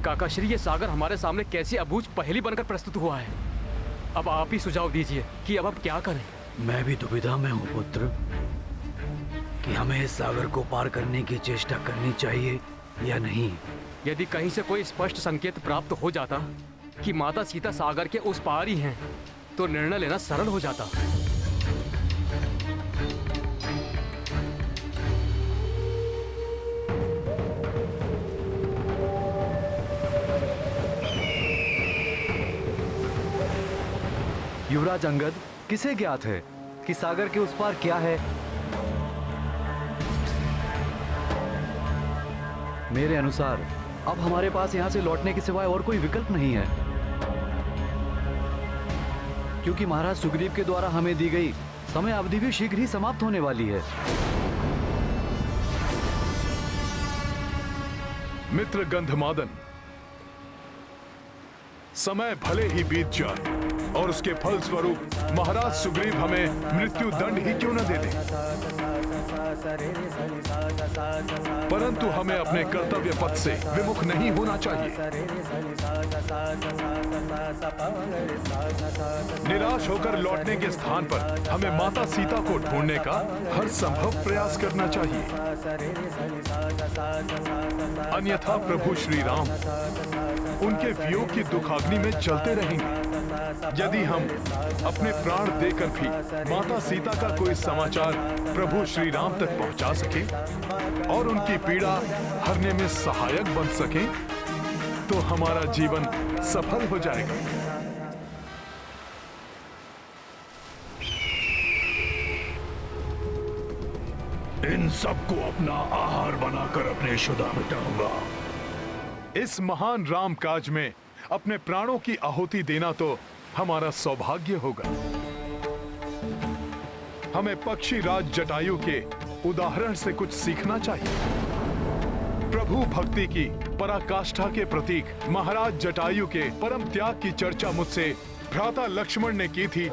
काकाश्री, ये सागर हमारे सामने कैसी अबूझ पहेली बनकर प्रस्तुत हुआ है। अब आप ही सुझाव दीजिए कि अब हम क्या करें। मैं भी दुविधा में हूँ पुत्र कि हमें इस सागर को पार करने की चेष्टा करनी चाहिए या नहीं। यदि कहीं से कोई स्पष्ट संकेत प्राप्त हो जाता कि माता सीता सागर के उस पार ही हैं, तो निर्णय लेना सरल हो जाता। युवराज अंगद, किसे ज्ञात है कि सागर के उस पार क्या है? मेरे अनुसार अब हमारे पास यहां से लौटने के सिवाय और कोई विकल्प नहीं है, क्योंकि महाराज सुग्रीव के द्वारा हमें दी गई समय अवधि भी शीघ्र ही समाप्त होने वाली है। मित्र गंधमादन, समय भले ही बीत जाए और उसके फल स्वरूप महाराज सुग्रीव हमें मृत्यु दंड ही क्यों न दे दें, परंतु हमें अपने कर्तव्य पथ से विमुख नहीं होना चाहिए। निराश होकर लौटने के स्थान पर हमें माता सीता को ढूंढने का हर संभव प्रयास करना चाहिए, अन्यथा प्रभु श्री राम उनके वियोग की दुखाग्नि में जलते रहेंगे। यदि हम अपने प्राण देकर भी माता सीता का कोई समाचार प्रभु श्री राम तक पहुंचा सके और उनकी पीड़ा हरने में सहायक बन सके, तो हमारा जीवन सफल हो जाएगा। इन सबको अपना आहार बनाकर अपने शुदा मिटाऊंगा। इस महान राम काज में अपने प्राणों की आहुति देना तो हमारा सौभाग्य होगा। हमें पक्षी राज जटायु के उदाहरण से कुछ सीखना चाहिए। प्रभु भक्ति की पराकाष्ठा के प्रतीक महाराज जटायु के परम त्याग की चर्चा मुझसे भ्राता लक्ष्मण ने की थी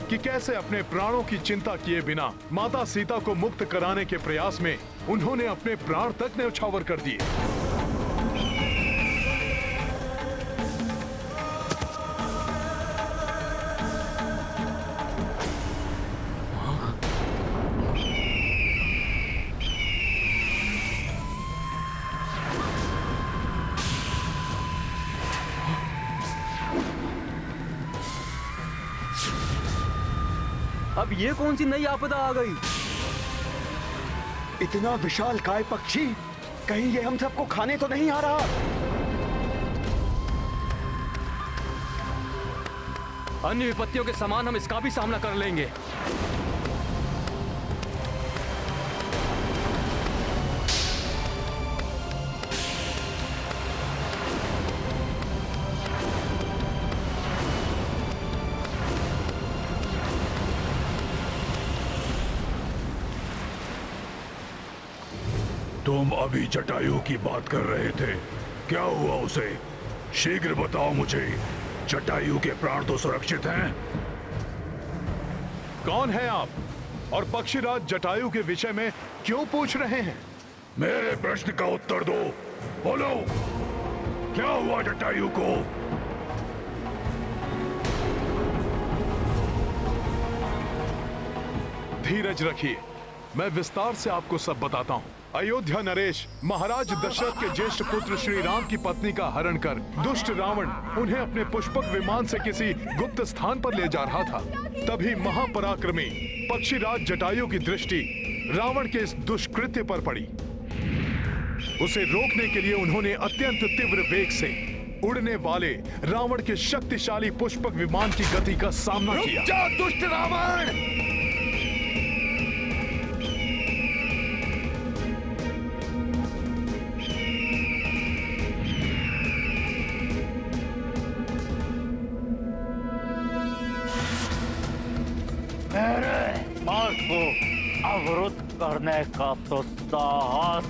कि कैसे अपने प्राणों की चिंता किए बिना माता सीता को मुक्त कराने के प्रयास में उन्होंने अपने प्राण तक न्यौछावर कर दिए। अब ये कौन सी नई आपदा आ गई? इतना विशाल काय पक्षी, कहीं ये हम सबको खाने तो नहीं आ रहा? अन्य विपत्तियों के समान हम इसका भी सामना कर लेंगे। तुम अभी जटायु की बात कर रहे थे, क्या हुआ उसे? शीघ्र बताओ मुझे। जटायु के प्राण तो सुरक्षित हैं? कौन है आप और पक्षीराज जटायु के विषय में क्यों पूछ रहे हैं? मेरे प्रश्न का उत्तर दो। बोलो, क्या हुआ जटायु को? धीरज रखिए, मैं विस्तार से आपको सब बताता हूँ। अयोध्या नरेश महाराज दशरथ के ज्येष्ठ पुत्र श्री राम की पत्नी का हरण कर दुष्ट रावण उन्हें अपने पुष्पक विमान से किसी गुप्त स्थान पर ले जा रहा था। तभी महापराक्रमी पक्षीराज जटायु की दृष्टि रावण के इस दुष्कृत्य पर पड़ी। उसे रोकने के लिए उन्होंने अत्यंत तीव्र वेग से उड़ने वाले रावण के शक्तिशाली पुष्पक विमान की गति का सामना किया। रुक जा दुष्ट रावण! मेरे मार्ग को अवरुद्ध करने का तो साहस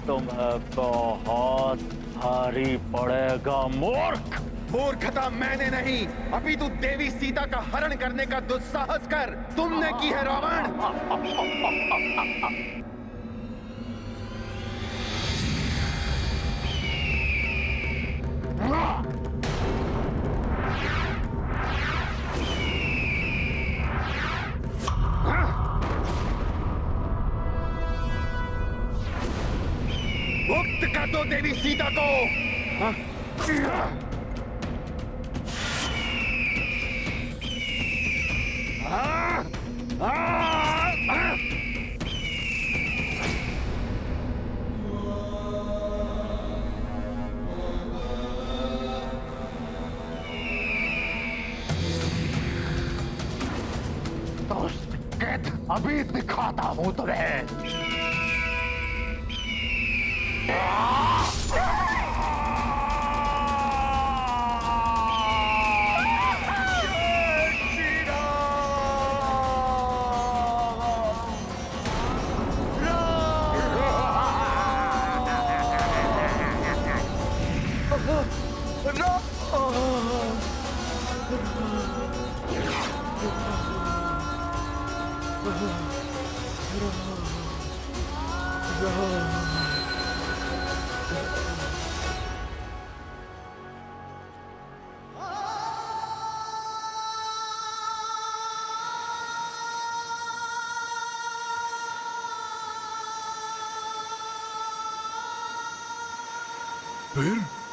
तुम्हें बहुत भारी पड़ेगा मूर्ख। मूर्खता मैंने नहीं, अपितु देवी सीता का हरण करने का दुस्साहस कर तुमने की है रावण। मुक्त कर दो देवी सीता को। अभी दिखाता हूं तुम्हें।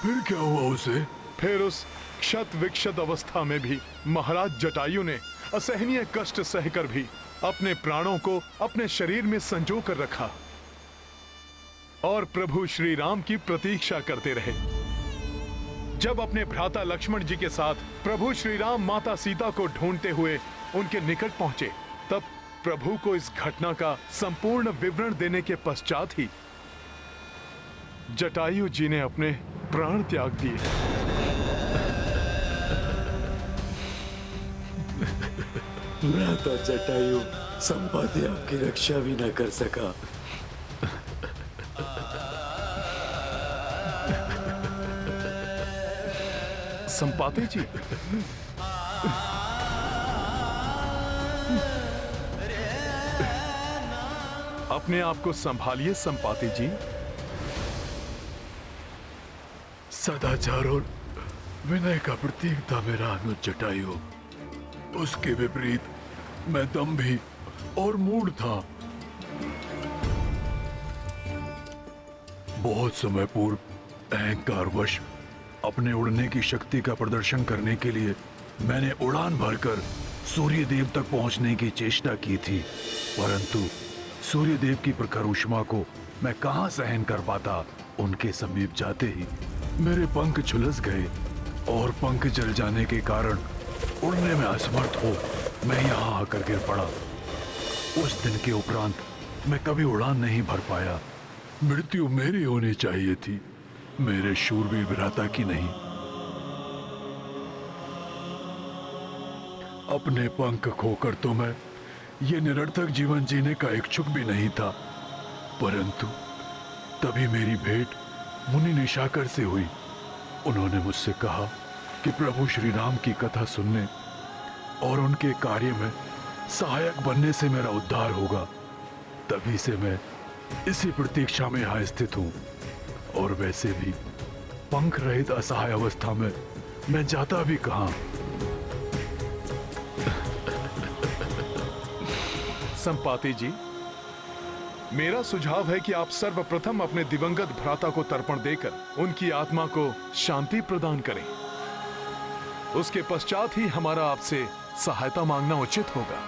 फिर क्या हुआ उसे? फिर उस क्षत विक्षत अवस्था में भी महाराज जटायु ने असहनीय कष्ट सहकर भी अपने प्राणों को अपने शरीर में संजो कर रखा और प्रभु श्री राम की प्रतीक्षा करते रहे। जब अपने भ्राता लक्ष्मण जी के साथ प्रभु श्री राम माता सीता को ढूंढते हुए उनके निकट पहुंचे, तब प्रभु को इस घटना का संपूर्ण विवरण देने के पश्चात ही जटायु जी ने अपने प्राण त्याग दिए। भ्राता जटायु संपाति आपकी रक्षा भी न कर सका। संपाति जी, अपने आप को संभालिए संपाति जी। सदाचार और विनय का प्रतीक था मेरा अनुज जटायु। उसके विपरीत मैं दंभी और मूढ़ था। बहुत समय पूर्व अहंकारवश अपने उड़ने की शक्ति का प्रदर्शन करने के लिए मैंने उड़ान भरकर सूर्य देव तक पहुंचने की चेष्टा की थी, परंतु सूर्य देव की प्रखर ऊष्मा को मैं कहां सहन कर पाता। उनके समीप जाते ही मेरे पंख झुलस गए और पंख जल जाने के कारण उड़ने में असमर्थ हो मैं यहाँ आकर गिर पड़ा। उस दिन के उपरांत मैं कभी उड़ान नहीं भर पाया। मृत्यु मेरी होनी चाहिए थी, मेरे शूरवीर भ्राता की नहीं। अपने पंख खोकर तो मैं ये निरर्थक जीवन जीने का इच्छुक भी नहीं था, परंतु तभी मेरी भेंट मुनि निशाकर से हुई। उन्होंने मुझसे कहा कि प्रभु श्री राम की कथा सुनने और उनके कार्य में सहायक बनने से मेरा उद्धार होगा। तभी से मैं इसी प्रतीक्षा में यहाँ स्थित हूँ, और वैसे भी पंख रहित असहाय अवस्था में मैं जाता भी कहाँ। संपाति जी, मेरा सुझाव है कि आप सर्वप्रथम अपने दिवंगत भ्राता को तर्पण देकर उनकी आत्मा को शांति प्रदान करें। उसके पश्चात ही हमारा आपसे सहायता मांगना उचित होगा।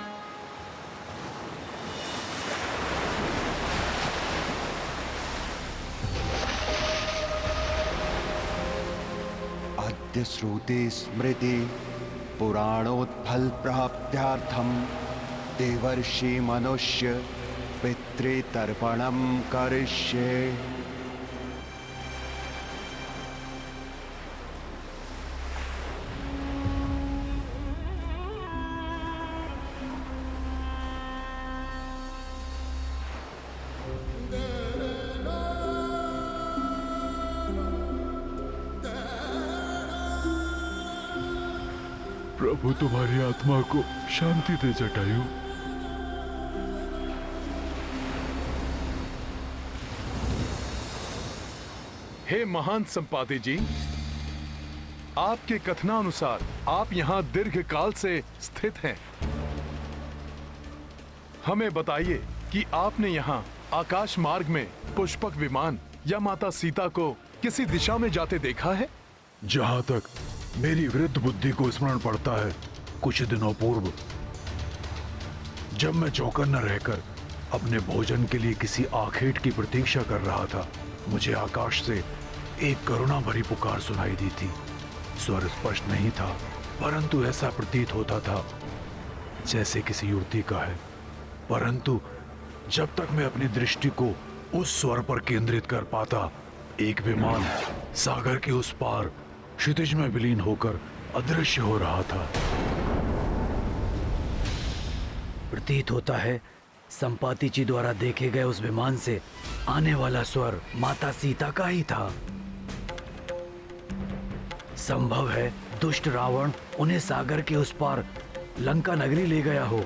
अद्य श्रुति स्मृति पुराणोत्फल प्राप्त्यार्थम देवर्षि मनुष्य पितृतर्पणम करिष्ये। प्रभु तुम्हारी आत्मा को शांति दे जटायु। हे महान संपाति जी, आपके कथनानुसार आप यहाँ दीर्घ काल से स्थित हैं। हमें बताइए कि आपने यहाँ आकाश मार्ग में पुष्पक विमान या माता सीता को किसी दिशा में जाते देखा है? जहां तक मेरी वृद्ध बुद्धि को स्मरण पड़ता है, कुछ दिनों पूर्व जब मैं चौकन्ना रहकर अपने भोजन के लिए किसी आखेट की प्रतीक्षा कर रहा था, मुझे आकाश से एक करुणा भरी पुकार सुनाई दी थी। स्वर स्पष्ट नहीं था, परंतु ऐसा प्रतीत होता था जैसे किसी युवती का है। परंतु जब तक मैं अपनी दृष्टि को उस स्वर पर केंद्रित कर पाता, एक विमान सागर के उस पार क्षितिज में विलीन होकर अदृश्य हो रहा था। प्रतीत होता है संपाति जी द्वारा देखे गए उस विमान से आने वाला स्वर माता सीता का ही था। संभव है दुष्ट रावण उन्हें सागर के उस पार लंका नगरी ले गया हो।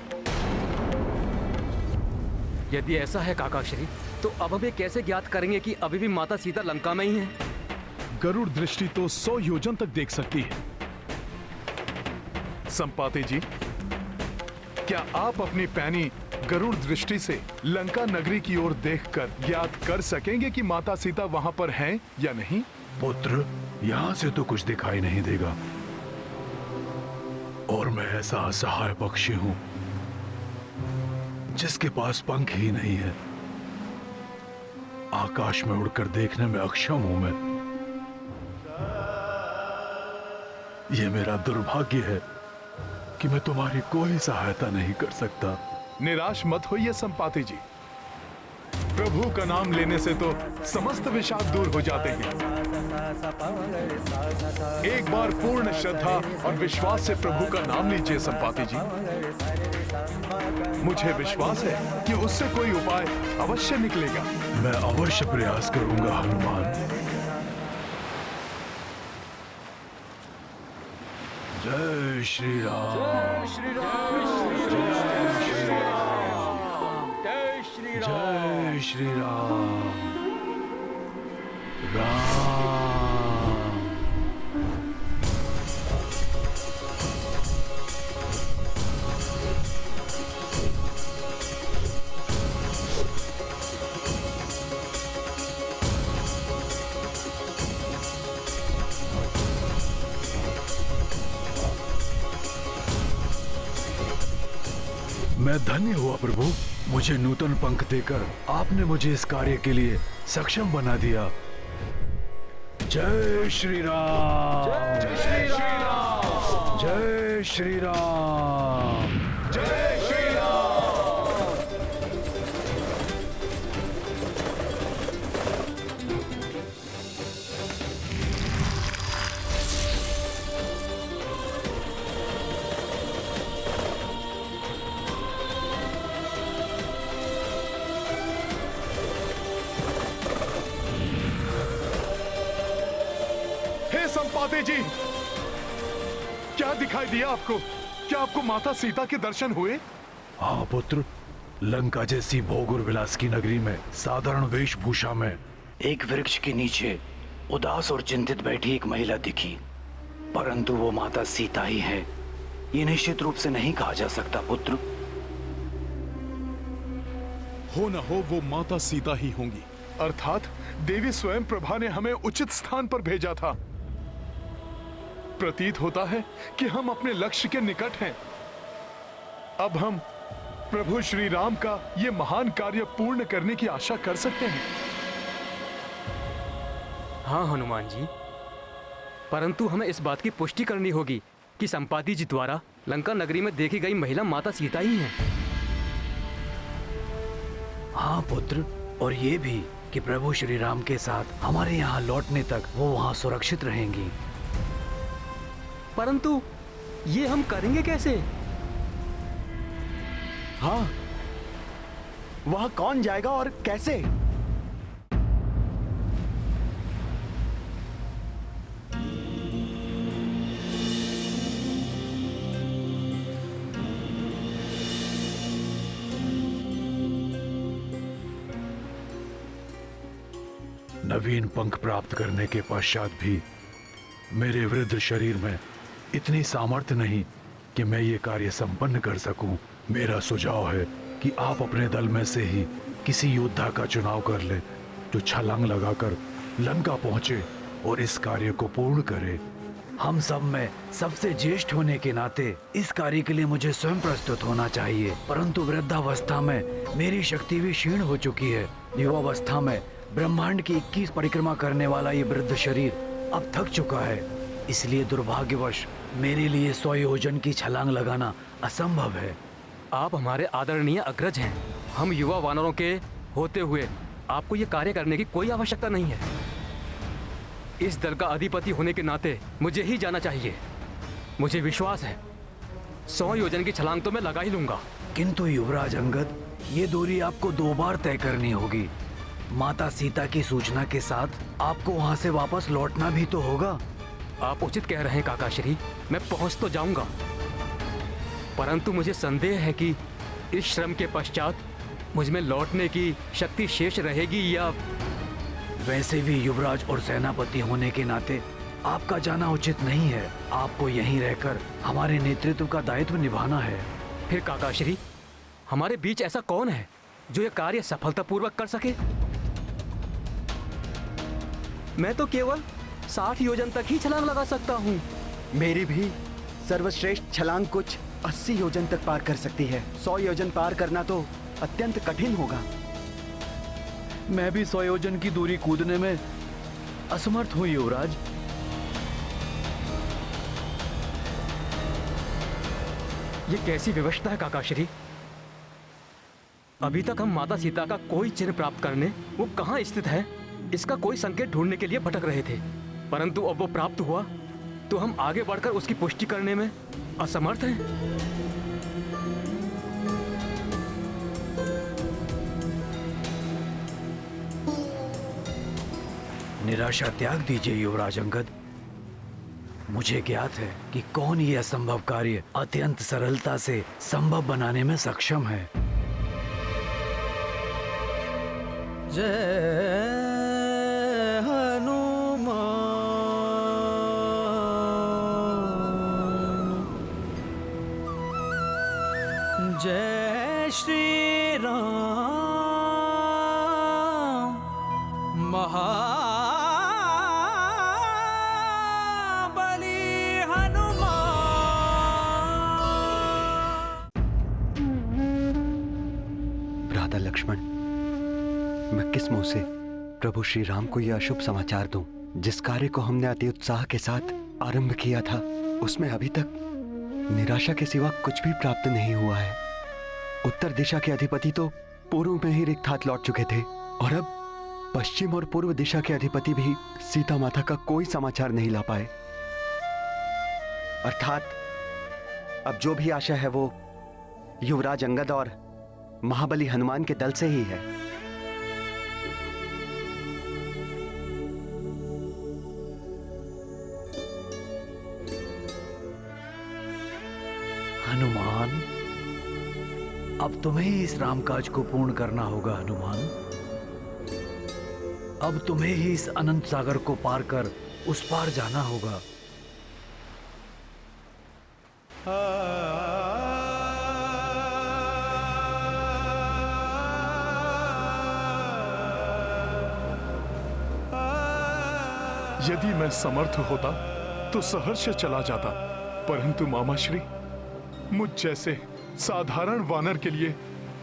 यदि ऐसा है काकाश्री, तो अब हम ये कैसे ज्ञात करेंगे कि अभी भी माता सीता लंका में ही है? गरुड़ दृष्टि तो 100 योजन तक देख सकती है। संपाति जी, क्या आप अपनी पैनी गरुड़ दृष्टि से लंका नगरी की ओर देखकर ज्ञात कर सकेंगे कि माता सीता वहां पर हैं या नहीं? पुत्र, यहां से तो कुछ दिखाई नहीं देगा, और मैं ऐसा असहाय पक्षी हूं जिसके पास पंख ही नहीं है। आकाश में उड़कर देखने में अक्षम हूं मैं। यह मेरा दुर्भाग्य है कि मैं तुम्हारी कोई सहायता नहीं कर सकता। निराश मत होइए संपाति जी, प्रभु का नाम लेने से तो समस्त विषाद दूर हो जाते हैं। एक बार पूर्ण श्रद्धा और विश्वास से प्रभु का नाम लीजिए संपाति जी। मुझे विश्वास है कि उससे कोई उपाय अवश्य निकलेगा। मैं अवश्य प्रयास करूंगा हनुमान। जय श्री राम। जय श्री राम। जय श्री राम। जय श्री राम। जय श्री राम। राम। मैं धन्य हुआ प्रभु, मुझे नूतन पंख देकर आपने मुझे इस कार्य के लिए सक्षम बना दिया। जय श्री राम। जय श्री राम। जय श्री राम। जय श्री राम। हे संपाति जी, क्या दिखाई दिया आपको? क्या आपको माता सीता के दर्शन हुए? हाँ पुत्र, लंका जैसी भोग और विलास की नगरी में साधारण वेशभूषा में एक वृक्ष के नीचे उदास और चिंतित बैठी एक महिला दिखी, परंतु वो माता सीता ही है, ये निश्चित रूप से नहीं कहा जा सकता पुत्र। हो न हो वो माता सीता ही होंगी, अर्थात देवी स्वयं प्रभा ने हमें उचित स्थान पर भेजा था। प्रतीत होता है कि हम अपने लक्ष्य के निकट हैं। अब हम प्रभु श्री राम का ये महान कार्य पूर्ण करने की आशा कर सकते हैं। हाँ हनुमान जी, परंतु हमें इस बात की पुष्टि करनी होगी कि संपाति जी द्वारा लंका नगरी में देखी गई महिला माता सीता ही है। हाँ पुत्र, और ये भी कि प्रभु श्री राम के साथ हमारे यहाँ लौटने तक वो वहाँ सुरक्षित रहेंगी। परंतु ये हम करेंगे कैसे? हाँ, वहां कौन जाएगा और कैसे? नवीन पंख प्राप्त करने के पश्चात भी मेरे वृद्ध शरीर में इतनी सामर्थ्य नहीं कि मैं ये कार्य संपन्न कर सकूं। मेरा सुझाव है कि आप अपने दल में से ही किसी योद्धा का चुनाव कर ले जो छलांग लगाकर लंका पहुंचे और इस कार्य को पूर्ण करे। हम सब में सबसे ज्येष्ठ होने के नाते इस कार्य के लिए मुझे स्वयं प्रस्तुत होना चाहिए, परंतु वृद्धावस्था में मेरी शक्ति भी क्षीण हो चुकी है। युवावस्था में ब्रह्मांड की 21 परिक्रमा करने वाला ये वृद्ध शरीर अब थक चुका है, इसलिए दुर्भाग्यवश मेरे लिए 100 योजन की छलांग लगाना असंभव है। आप हमारे आदरणीय अग्रज हैं। हम युवा वानरों के होते हुए आपको ये कार्य करने की कोई आवश्यकता नहीं है। इस दल का अधिपति होने के नाते मुझे ही जाना चाहिए। मुझे विश्वास है 100 योजन की छलांग तो मैं लगा ही लूंगा। किंतु युवराज अंगद, ये दूरी आपको 2 बार तय करनी होगी। माता सीता की सूचना के साथ आपको वहाँ से वापस लौटना भी तो होगा। आप उचित कह रहे हैं काकाश्री, मैं पहुंच तो जाऊंगा, परंतु मुझे संदेह है कि इस श्रम के पश्चात मुझ में लौटने की शक्ति शेष रहेगी या। वैसे भी युवराज और सेनापति होने के नाते आपका जाना उचित नहीं है। आपको यहीं रहकर हमारे नेतृत्व का दायित्व निभाना है। फिर काकाश्री, हमारे बीच ऐसा कौन है जो यह कार्य सफलतापूर्वक कर सके? मैं तो केवल 60 योजन तक ही छलांग लगा सकता हूँ। मेरी भी सर्वश्रेष्ठ छलांग कुछ 80 योजन तक पार कर सकती है। 100 योजन पार करना तो अत्यंत कठिन होगा। मैं भी 100 योजन की दूरी कूदने में असमर्थ हूँ युवराज। ये कैसी व्यवस्था है काकाश्री? अभी तक हम माता सीता का कोई चिन्ह प्राप्त करने वो कहाँ स्थित है इसका कोई संकेत ढूंढने के लिए भटक रहे थे, परंतु अब वो प्राप्त हुआ तो हम आगे बढ़कर उसकी पुष्टि करने में असमर्थ हैं। निराशा त्याग दीजिए युवराज अंगद। मुझे ज्ञात है कि कौन ये असंभव कार्य अत्यंत सरलता से संभव बनाने में सक्षम है। जय हनुमान, जय श्री राम, महाबली हनुमान। भ्राता लक्ष्मण, मैं किस मुंह से प्रभु श्री राम को यह अशुभ समाचार दूं? जिस कार्य को हमने अति उत्साह के साथ आरंभ किया था उसमें अभी तक निराशा के सिवा कुछ भी प्राप्त नहीं हुआ है। उत्तर दिशा के अधिपति तो पूर्व में ही रिक्त हाथ लौट चुके थे और अब पश्चिम और पूर्व दिशा के अधिपति भी सीता माता का कोई समाचार नहीं ला पाए। अर्थात अब जो भी आशा है वो युवराज अंगद और महाबली हनुमान के दल से ही है। हनुमान, अब तुम्हें ही इस रामकाज को पूर्ण करना होगा। हनुमान, अब तुम्हें ही इस अनंत सागर को पार कर उस पार जाना होगा। यदि मैं समर्थ होता तो सहर्ष चला जाता, परंतु मामाश्री, मुझ जैसे साधारण वानर के लिए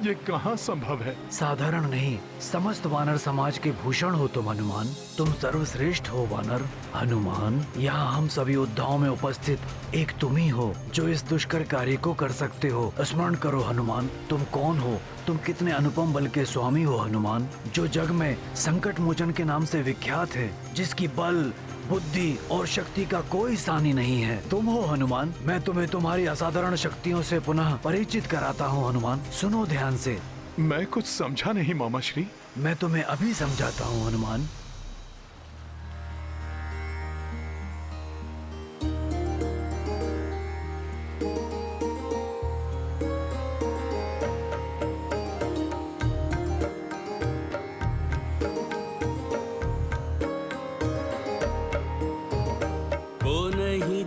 ये कहाँ संभव है? साधारण नहीं, समस्त वानर समाज के भूषण हो तुम हनुमान। तुम सर्वश्रेष्ठ हो वानर। हनुमान, यहाँ हम सभी योद्धाओं में उपस्थित एक तुम ही हो जो इस दुष्कर कार्य को कर सकते हो। स्मरण करो हनुमान, तुम कौन हो? तुम कितने अनुपम बल के स्वामी हो हनुमान, जो जग में संकट मोचन के नाम से विख्यात है, जिसकी बल बुद्धि और शक्ति का कोई सानी नहीं है। तुम हो हनुमान। मैं तुम्हें तुम्हारी असाधारण शक्तियों से पुनः परिचित कराता हूँ हनुमान। सुनो ध्यान से। मैं कुछ समझा नहीं मामाश्री। मैं तुम्हें अभी समझाता हूँ हनुमान।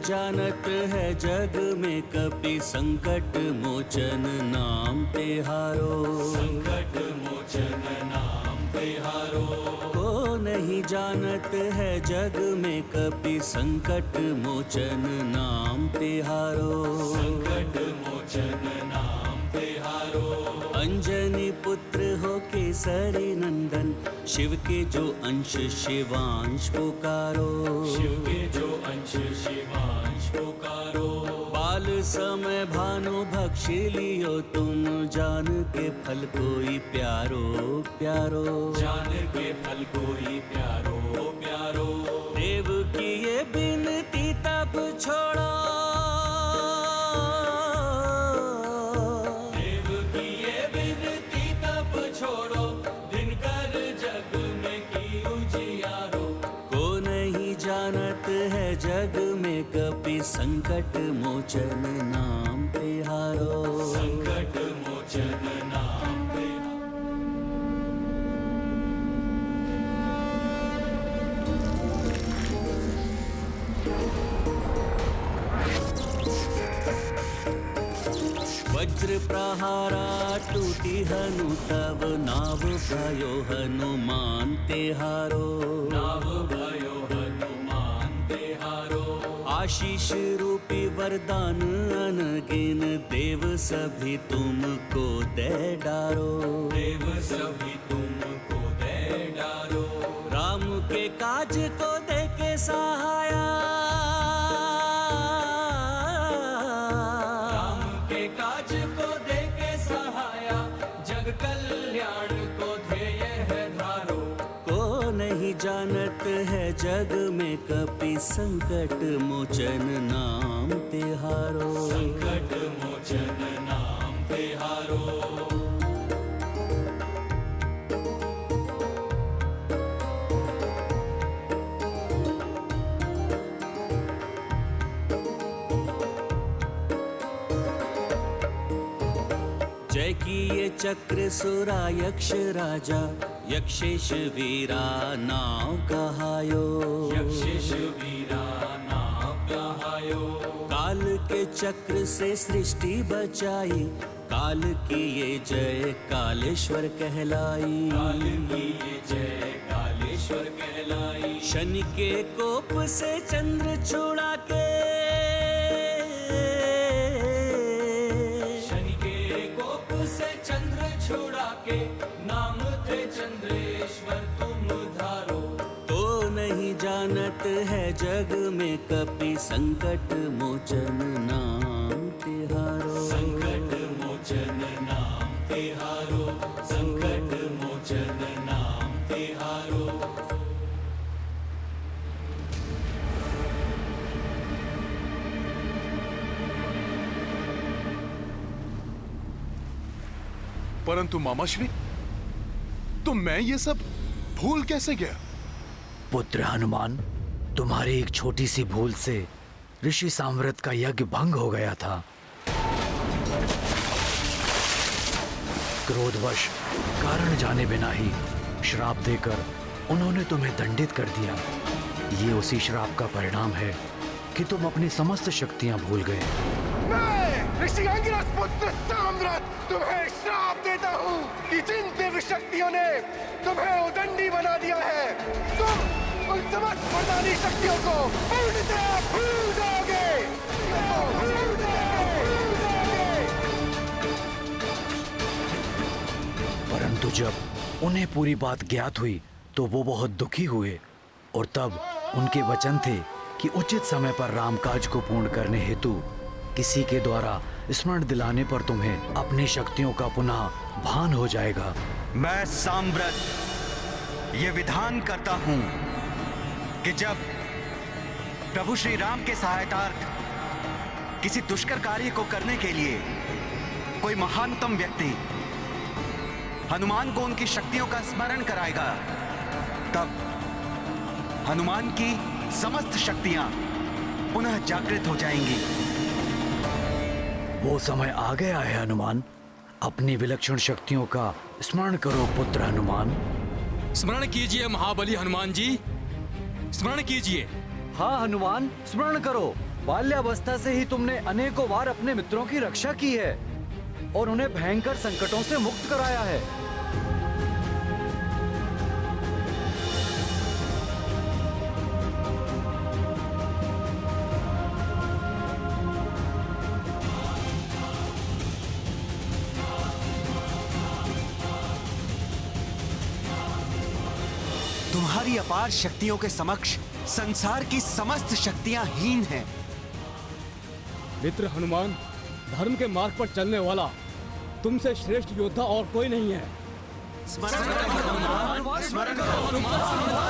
जानत है जग में कपि संकट मोचन नाम तिहारो। संकट मोचन नाम तिहारो। को नहीं जानत है जग में कपि संकट मोचन नाम तिहारो। संकट मोचन नाम तिहारो। अंजनी पुत्र हो केसरी नंदन, शिव के जो अंश शिवांश पुकारो। शिव के जो अंश शिवांश पुकारो। बाल समय भानु भक्षी लियो तुम, जान के फल कोई प्यारो प्यारो। जान के फल कोई प्यारो प्यारो। देव की ये बिनती तब छोड़ो। जग में कपि संकट मोचन नाम तिहारो। संकट मोचन नाम वज्र प्रहारा टूटी हनु तब, नाव भयो हनुमान तिहारो। नाव भयो आशीष रूपी वरदान अनगिन, देव सभी तुमको दे डारो। देव सभी तुमको दे डारो। राम के काज को दे के सहाया। राम के काज को दे के सहाया, जग कल्याण को ध्येय है धारो। को नहीं जानत है जग में कपि संकट मोचन नाम तिहारो। संकट मोचन नाम तिहारो। जय की ये चक्र सुरा यक्ष राजा, यक्षेश वीरा नाव कहायो। यक्षेश वीरा नाव कहायो। काल के चक्र से सृष्टि बचाई, काल की ये जय कालेश्वर कहलाई। काल की ये जय कालेश्वर कहलाई। शनि के कोप से चंद्र छुड़ा के, शनि के कोप से चंद्र छुड़ा के, नाम थे चंद्रेश्वर तुम धारो। तो नहीं जानत है जग में कपि संकट मोचन नाम तिहारो। संकट मोचन नाम तिहारो। संकट मोचन नाम तिहारो। परंतु मामाश्री, तो मैं ये सब भूल कैसे गया? पुत्र हनुमान, तुम्हारी एक छोटी सी भूल से ऋषि साम्राट का यज्ञ भंग हो गया था। क्रोधवश कारण जाने बिना ही श्राप देकर उन्होंने तुम्हें दंडित कर दिया। ये उसी श्राप का परिणाम है कि तुम अपनी समस्त शक्तियां भूल गए। मैं ऋषि अंगिरस पुत्र साम्राट तुम्हें श्राप देता हूँ कि जिन दिव्य शक्तियों ने तुम्हें उदंडी बना दिया है, तुम उन समस्त वरदानी शक्तियों को पूर्णतः भूल जाओगे। परंतु जब उन्हें पूरी बात ज्ञात हुई तो वो बहुत दुखी हुए और तब उनके वचन थे कि उचित समय पर रामकाज को पूर्ण करने हेतु किसी के द्वारा स्मरण दिलाने पर तुम्हें अपनी शक्तियों का पुनः भान हो जाएगा। मैं साम्राट ये विधान करता हूं कि जब प्रभु श्री राम के सहायतार्थ किसी दुष्कर कार्य को करने के लिए कोई महानतम व्यक्ति हनुमान को उनकी शक्तियों का स्मरण कराएगा, तब हनुमान की समस्त शक्तियां पुनः जागृत हो जाएंगी। वो समय आ गया है हनुमान, अपनी विलक्षण शक्तियों का स्मरण करो पुत्र हनुमान। स्मरण कीजिए महाबली हनुमान जी, स्मरण कीजिए। हाँ हनुमान, स्मरण करो। बाल्यावस्था से ही तुमने अनेकों बार अपने मित्रों की रक्षा की है और उन्हें भयंकर संकटों से मुक्त कराया है। तुम्हारी अपार शक्तियों के समक्ष संसार की समस्त शक्तियां हीन हैं। मित्र हनुमान, धर्म के मार्ग पर चलने वाला तुमसे श्रेष्ठ योद्धा और कोई नहीं है। स्मरण करो हनुमान, स्मरण करो हनुमान,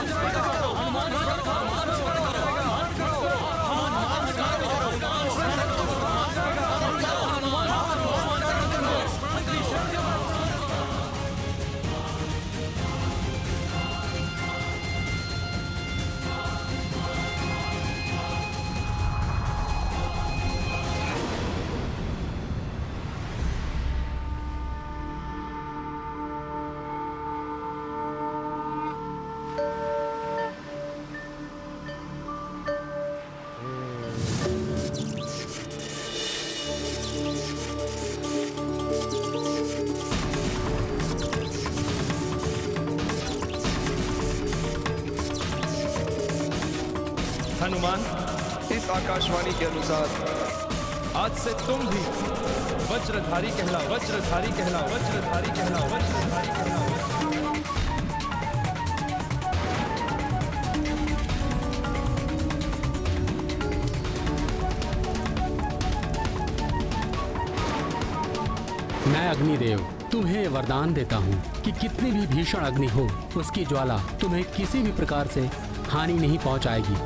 स्मरण करो हनुमान, हनुमान, इस आकाशवाणी के अनुसार आज से तुम भी वज्रधारी कहला, वज्रधारी कहला, वज्रधारी कहला, वज्रधारी कहला। मैं अग्निदेव तुम्हें वरदान देता हूँ कि कितनी भी भीषण अग्नि हो, उसकी ज्वाला तुम्हें किसी भी प्रकार से हानि नहीं पहुँचाएगी।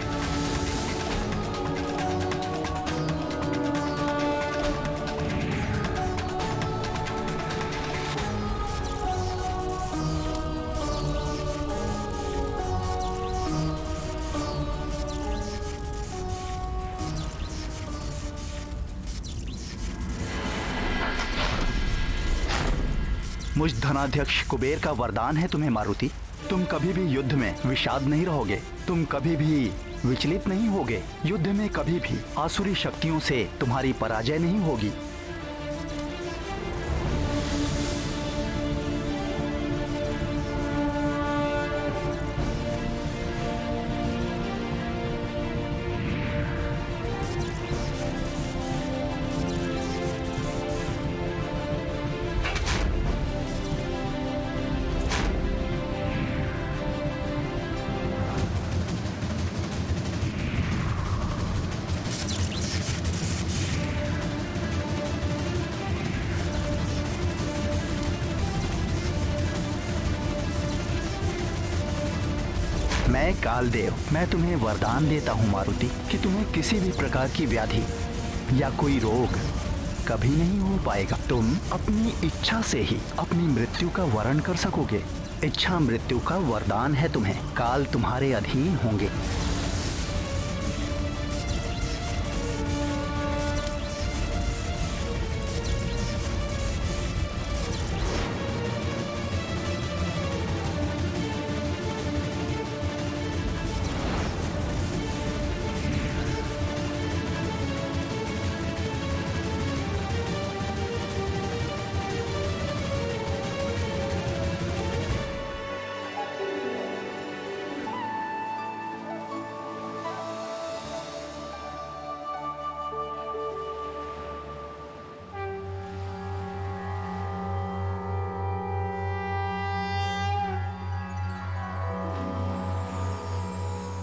मुझ धनाध्यक्ष कुबेर का वरदान है तुम्हें मारुति। तुम कभी भी युद्ध में विषाद नहीं रहोगे, तुम कभी भी विचलित नहीं होगे। युद्ध में कभी भी आसुरी शक्तियों से तुम्हारी पराजय नहीं होगी। मैं कालदेव, मैं तुम्हें वरदान देता हूँ मारुति कि तुम्हें किसी भी प्रकार की व्याधि या कोई रोग कभी नहीं हो पाएगा। तुम अपनी इच्छा से ही अपनी मृत्यु का वरण कर सकोगे। इच्छा मृत्यु का वरदान है तुम्हें। काल तुम्हारे अधीन होंगे।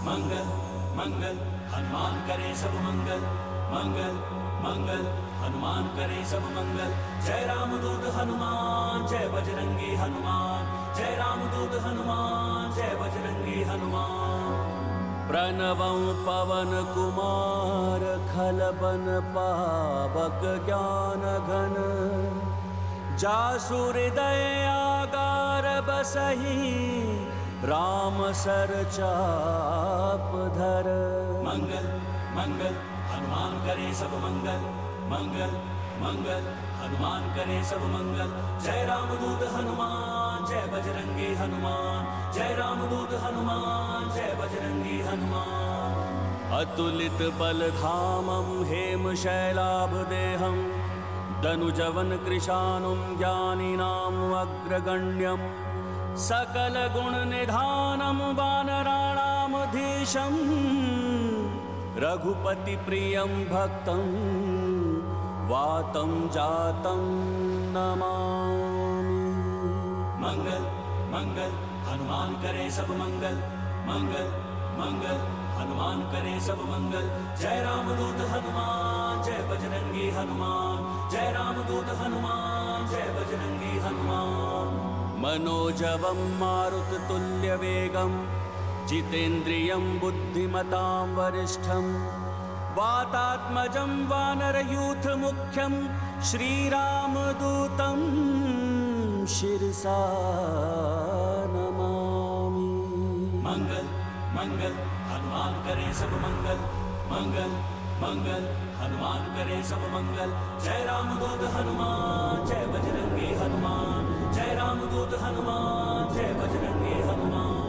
मंगल मंगल हनुमान करे सब मंगल, मंगल मंगल हनुमान करे सब मंगल। जय राम दूत हनुमान, जय बजरंगी हनुमान, जय राम दूत हनुमान, जय बजरंगी हनुमान। प्रणवं पवन कुमार खलबन पावक ज्ञान घन, जासु हृदय आगार बसहि, राम सर चाप धर। मंगल मंगल हनुमान करे सब मंगल, मंगल मंगल हनुमान करे सब मंगल। जय राम दूत हनुमान, जय बजरंगी हनुमान, जय राम दूत हनुमान, जय बजरंगी हनुमान। अतुलित बलधामं हेमशैलाभदेहं दनुजवन कृशानुं ज्ञानिनाम् अग्रगण्यं सकलगुणनिधानं वानराणामधीशं रघुपतिप्रियं भक्तं वातं जातं नमामि। मंगल मंगल हनुमान करे सब मंगल, मंगल मंगल हनुमान करे सब मंगल। जय रामदूत हनुमान जय बजरंगी हनुमान, जय रामदूत हनुमान जय बजरंगी हनुमान। मनोजवं मारुततुल्यवेगं जितेन्द्रियं बुद्धिमतां वरिष्ठं वातात्मजं वानरयूथमुख्यं श्रीरामदूतं शिरसा नमामि। मंगल मंगल हनुमान करे सब मंगल, मंगल मंगल हनुमान करे सब मंगल। जय रामदूत हनुमान जय बजरंगी हनुमान, जय रामदूत हनुमान जय बजरंगी हनुमान।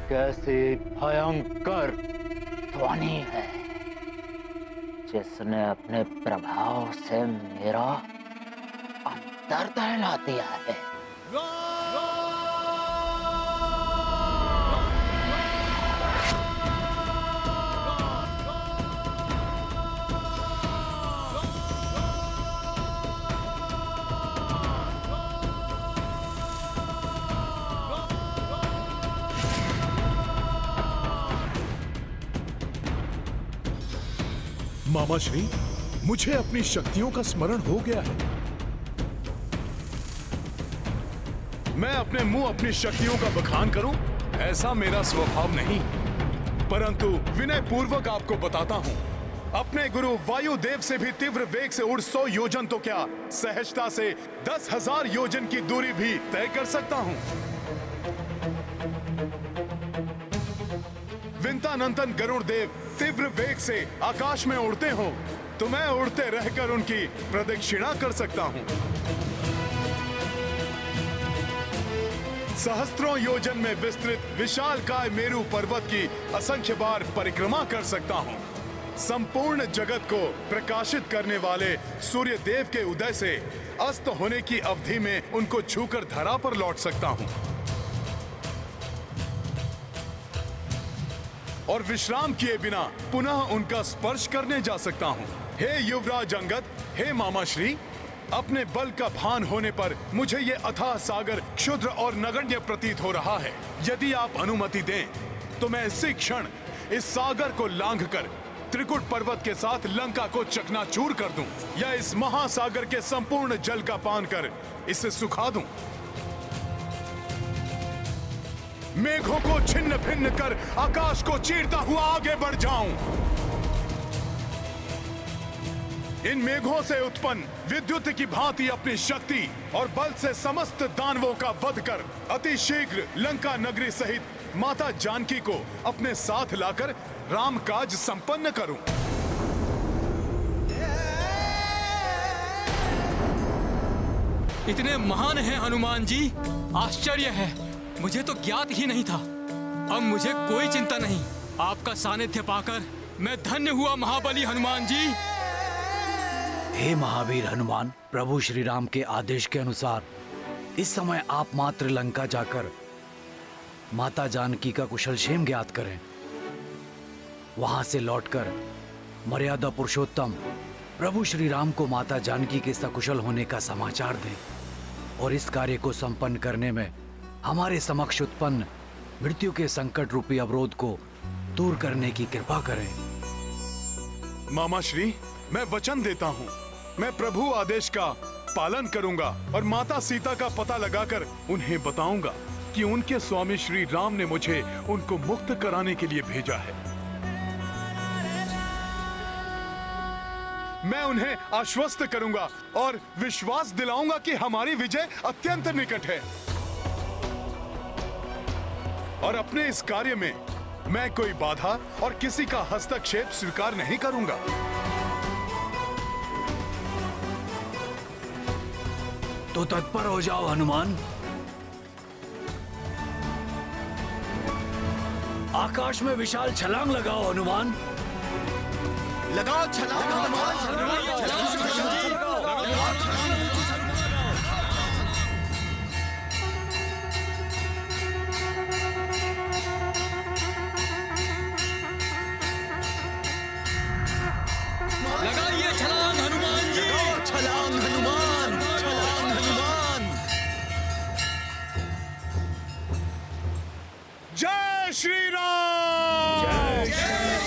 कैसी भयंकर ध्वनि है जिसने अपने प्रभाव से मेरा अंतर दहला दिया है। मामा श्री, मुझे अपनी शक्तियों का स्मरण हो गया है। मैं अपने मुंह अपनी शक्तियों का बखान करूं, ऐसा मेरा स्वभाव नहीं, परंतु विनय पूर्वक आपको बताता हूं, अपने गुरु वायुदेव से भी तीव्र वेग से उड़ 100 योजन तो क्या, सहजता से 10,000 योजन की दूरी भी तय कर सकता हूं। विंतानंदन गरुड़ देव तीव्र वेग से आकाश में उड़ते हो तो मैं उड़ते रहकर उनकी प्रदक्षिणा कर सकता हूं। सहस्त्रों योजन में विस्तृत विशालकाय मेरू पर्वत की असंख्य बार परिक्रमा कर सकता हूं। संपूर्ण जगत को प्रकाशित करने वाले सूर्य देव के उदय से अस्त होने की अवधि में उनको छूकर धरा पर लौट सकता हूं और विश्राम किए बिना पुनः उनका स्पर्श करने जा सकता हूं। हे युवराज अंगद, हे मामाश्री, अपने बल का भान होने पर मुझे ये अथाह सागर क्षुद्र और नगण्य प्रतीत हो रहा है। यदि आप अनुमति दें तो मैं इसी क्षण इस सागर को लांघकर त्रिकुट पर्वत के साथ लंका को चकनाचूर कर दूं या इस महासागर के संपूर्ण जल का पान कर इसे सुखा दूं। मेघों को छिन्न भिन्न कर आकाश को चीरता हुआ आगे बढ़ जाऊं। इन मेघों से उत्पन्न विद्युत की भांति अपनी शक्ति और बल से समस्त दानवों का वध कर अति शीघ्र लंका नगरी सहित माता जानकी को अपने साथ लाकर राम काज संपन्न करूं। इतने महान हैं हनुमान जी, आश्चर्य है, मुझे तो ज्ञात ही नहीं था। अब मुझे कोई चिंता नहीं, आपका सानिध्य पाकर मैं धन्य हुआ महाबली हनुमान जी। हे महावीर हनुमान, प्रभु श्री राम के आदेश के अनुसार इस समय आप मात्र लंका जाकर माता जानकी का कुशल क्षेम ज्ञात करें। वहां से लौटकर मर्यादा पुरुषोत्तम प्रभु श्री राम को माता जानकी के सकुशल होने का समाचार दें और इस कार्य को संपन्न करने में हमारे समक्ष उत्पन्न मृत्यु के संकट रूपी अवरोध को दूर करने की कृपा करें। मामा श्री, मैं वचन देता हूँ, मैं प्रभु आदेश का पालन करूंगा और माता सीता का पता लगाकर उन्हें बताऊंगा कि उनके स्वामी श्री राम ने मुझे उनको मुक्त कराने के लिए भेजा है। मैं उन्हें आश्वस्त करूंगा और विश्वास दिलाऊंगा कि हमारी विजय अत्यंत निकट है और अपने इस कार्य में मैं कोई बाधा और किसी का हस्तक्षेप स्वीकार नहीं करूंगा। तो तत्पर हो जाओ हनुमान। आकाश में विशाल छलांग लगाओ हनुमान। लगाओ छलांग हनुमान। लगाइए छलांग हनुमान जी। छलांग हनुमान, छलांग हनुमान। जय श्री राम, जय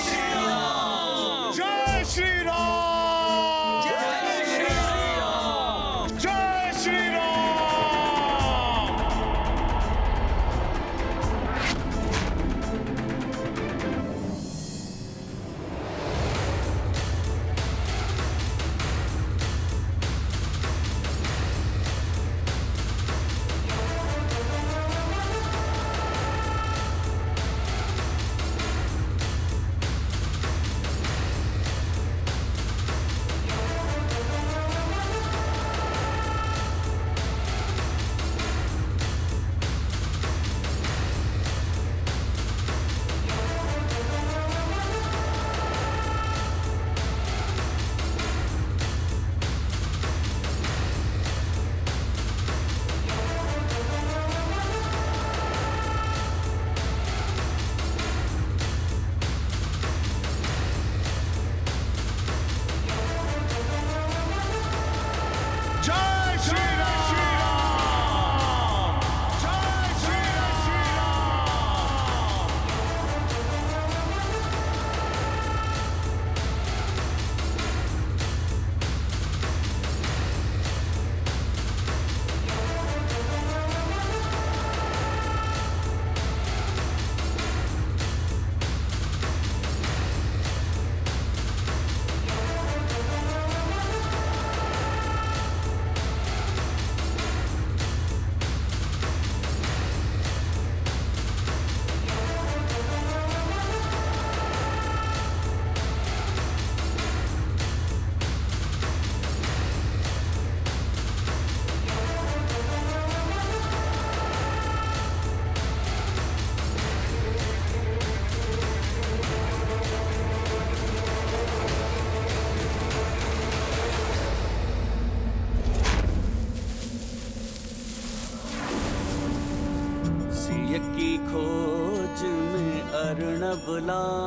श्री राम, जय श्री राम, जय श्री राम।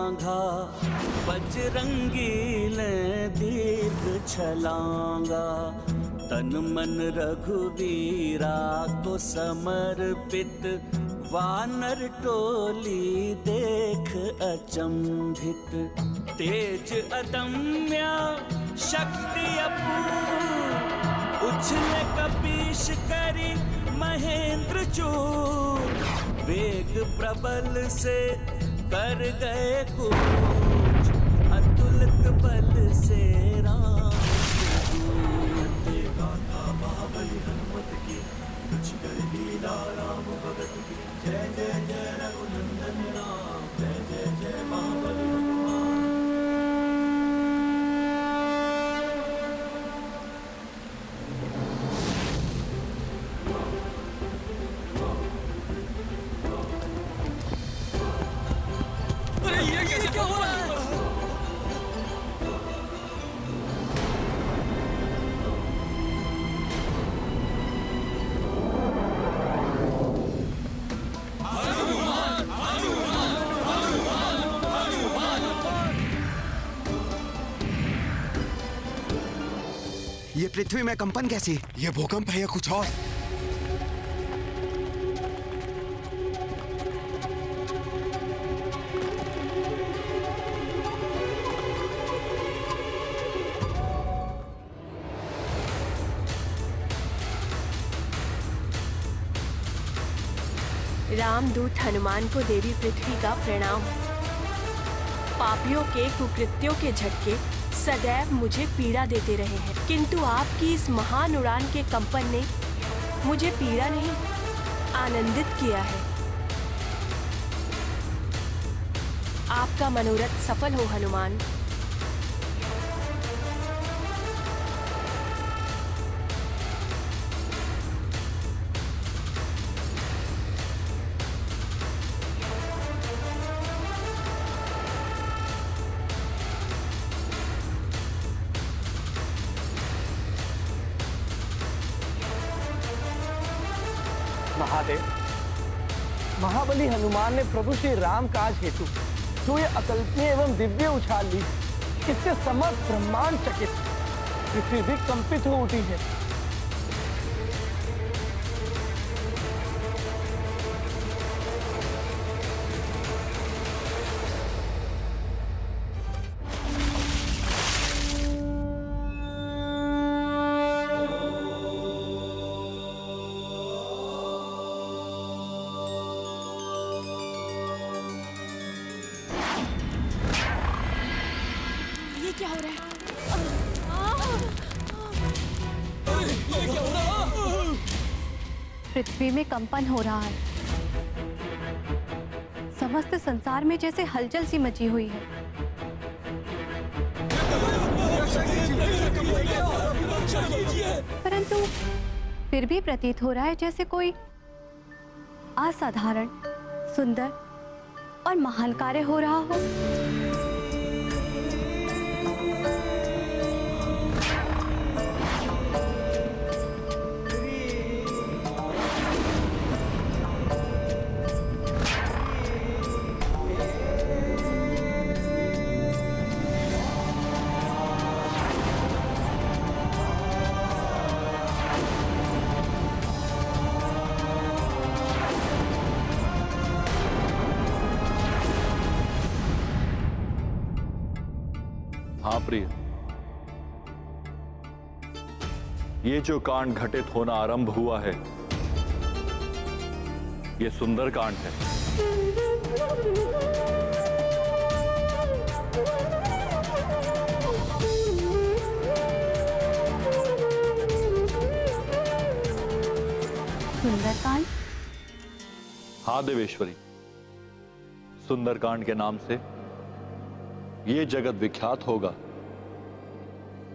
लांघा, बजरंगी ले दीर्घ छलांगा। तन मन रघुवीरा को समर्पित, वानर टोली देख अचंभित। तेज अदम्य शक्ति अपूर्व, उछले कपीश करी महेंद्र चूर। वेग प्रबल से कर गए कूच, अतुलित बल से राम महाबली हनुमत की, कुछ कर लीला राम भगत की। जय जय जय रघुनंदन राम, जय जय जय महाबली हनुमान। ये क्या हो रहा है? ये पृथ्वी में कंपन कैसी? ये भूकंप है या कुछ और? रामदूत हनुमान को देवी पृथ्वी का प्रणाम। पापियों के कुकृत्यों के झटके सदैव मुझे पीड़ा देते रहे हैं, किंतु आपकी इस महान उड़ान के कंपन ने मुझे पीड़ा नहीं, आनंदित किया है। आपका मनोरथ सफल हो हनुमान। महादेव, महाबली हनुमान ने प्रभु श्री राम काज हेतु जो ये अकल्पनीय एवं दिव्य उछाल ली, इससे समस्त ब्रह्मांड चकित, पृथ्वी भी कंपित हो उठी है। क्या हो रहा है? पृथ्वी में कंपन हो रहा है। समस्त संसार में जैसे हलचल सी मची हुई है। परंतु फिर भी प्रतीत हो रहा है जैसे कोई असाधारण, सुंदर और महान कार्य हो रहा हो। हाँ प्रिय, ये जो कांड घटित होना आरंभ हुआ है, ये सुंदर कांड है। सुंदरकांड? हाँ देवेश्वरी, सुंदरकांड के नाम से ये जगत विख्यात होगा।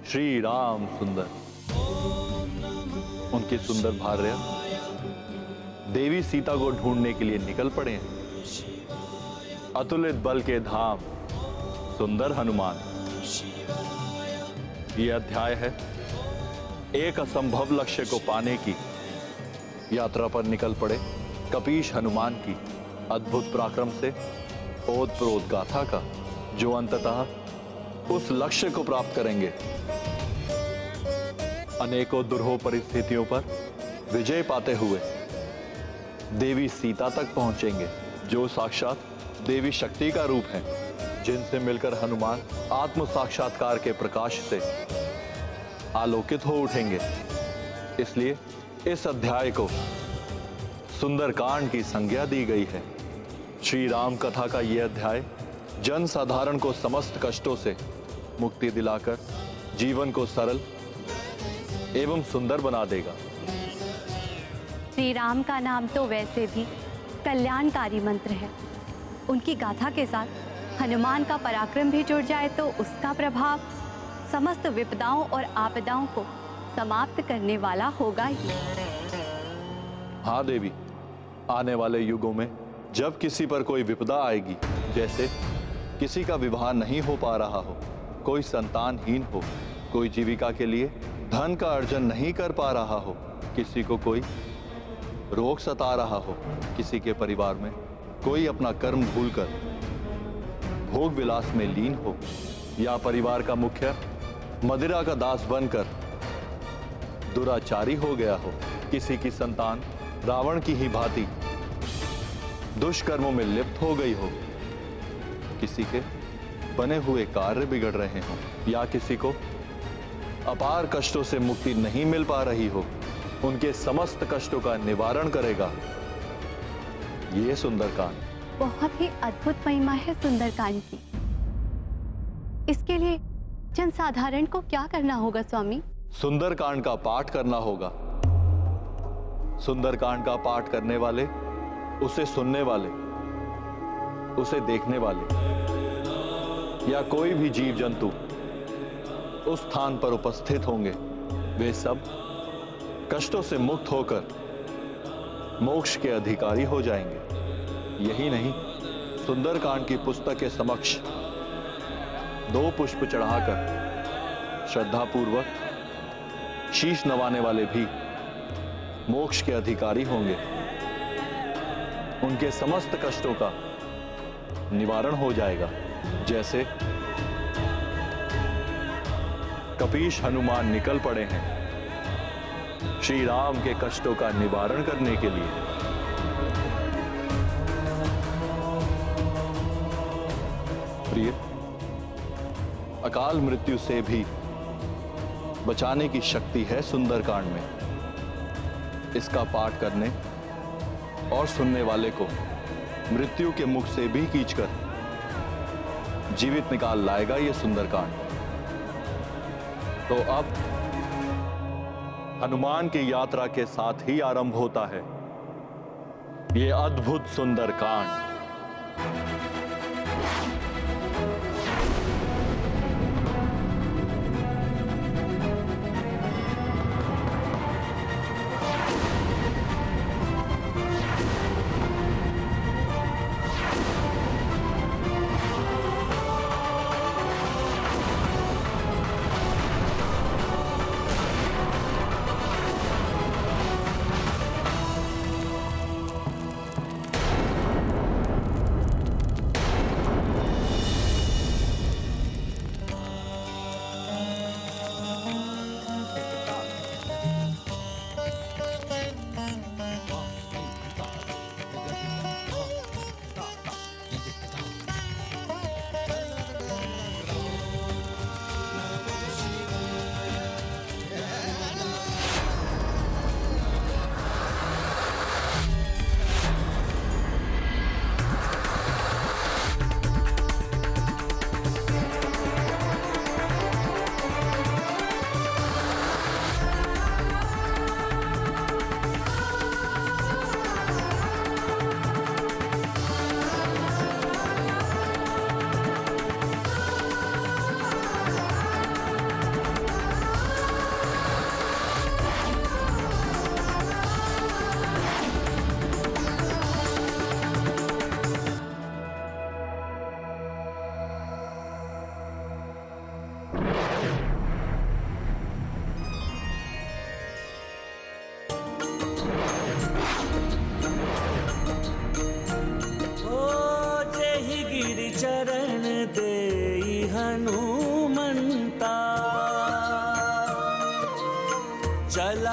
श्री राम सुंदर, उनकी सुंदर भार्या देवी सीता को ढूंढने के लिए निकल पड़े हैं। अतुलित बल के धाम सुंदर हनुमान। यह अध्याय है एक असंभव लक्ष्य को पाने की यात्रा पर निकल पड़े कपीश हनुमान की अद्भुत पराक्रम से ओत प्रोत गाथा का। जो अंततः उस लक्ष्य को प्राप्त करेंगे। अनेकों दुर्हो परिस्थितियों पर विजय पाते हुए देवी सीता तक पहुंचेंगे, जो साक्षात देवी शक्ति का रूप है, जिनसे मिलकर हनुमान आत्म साक्षात्कार के प्रकाश से आलोकित हो उठेंगे। इसलिए इस अध्याय को सुंदरकांड की संज्ञा दी गई है। श्री राम कथा का यह अध्याय जन साधारण को समस्त कष्टों से मुक्ति दिलाकर जीवन को सरल एवं सुंदर बना देगा। श्री राम का नाम तो वैसे भी कल्याणकारी मंत्र है। उनकी गाथा के साथ हनुमान का पराक्रम भी जुड़ जाए तो उसका प्रभाव समस्त विपदाओं और आपदाओं को समाप्त करने वाला होगा ही। हाँ देवी, आने वाले युगों में जब किसी पर कोई विपदा आएगी, जैसे किसी का विवाह नहीं हो पा रहा हो, कोई संतानहीन हो, कोई जीविका के लिए धन का अर्जन नहीं कर पा रहा हो, किसी को कोई रोग सता रहा हो, किसी के परिवार में कोई अपना कर्म भूलकर भोग विलास में लीन हो, या परिवार का मुखिया मदिरा का दास बनकर दुराचारी हो गया हो, किसी की संतान रावण की ही भांति दुष्कर्मों में लिप्त हो गई हो, किसी के बने हुए कार्य बिगड़ रहे हों, या किसी को अपार कष्टों से मुक्ति नहीं मिल पा रही हो, उनके समस्त कष्टों का निवारण करेगा ये सुंदरकांड। बहुत ही अद्भुत महिमा है सुंदरकांड की। इसके लिए जनसाधारण को क्या करना होगा स्वामी? सुंदरकांड का पाठ करना होगा। सुंदरकांड का पाठ करने वाले, उसे सुनने वाले, उसे देखने वाले या कोई भी जीव जंतु उस स्थान पर उपस्थित होंगे, वे सब कष्टों से मुक्त होकर मोक्ष के अधिकारी हो जाएंगे। यही नहीं, सुंदरकांड की पुस्तक के समक्ष 2 पुष्प चढ़ाकर श्रद्धापूर्वक शीश नवाने वाले भी मोक्ष के अधिकारी होंगे। उनके समस्त कष्टों का निवारण हो जाएगा। जैसे कपीश हनुमान निकल पड़े हैं श्री राम के कष्टों का निवारण करने के लिए। प्रिय, अकाल मृत्यु से भी बचाने की शक्ति है सुंदरकांड में। इसका पाठ करने और सुनने वाले को मृत्यु के मुख से भी खींचकर जीवित निकाल लाएगा ये सुंदरकांड। तो अब हनुमान की यात्रा के साथ ही आरंभ होता है ये अद्भुत सुंदरकांड।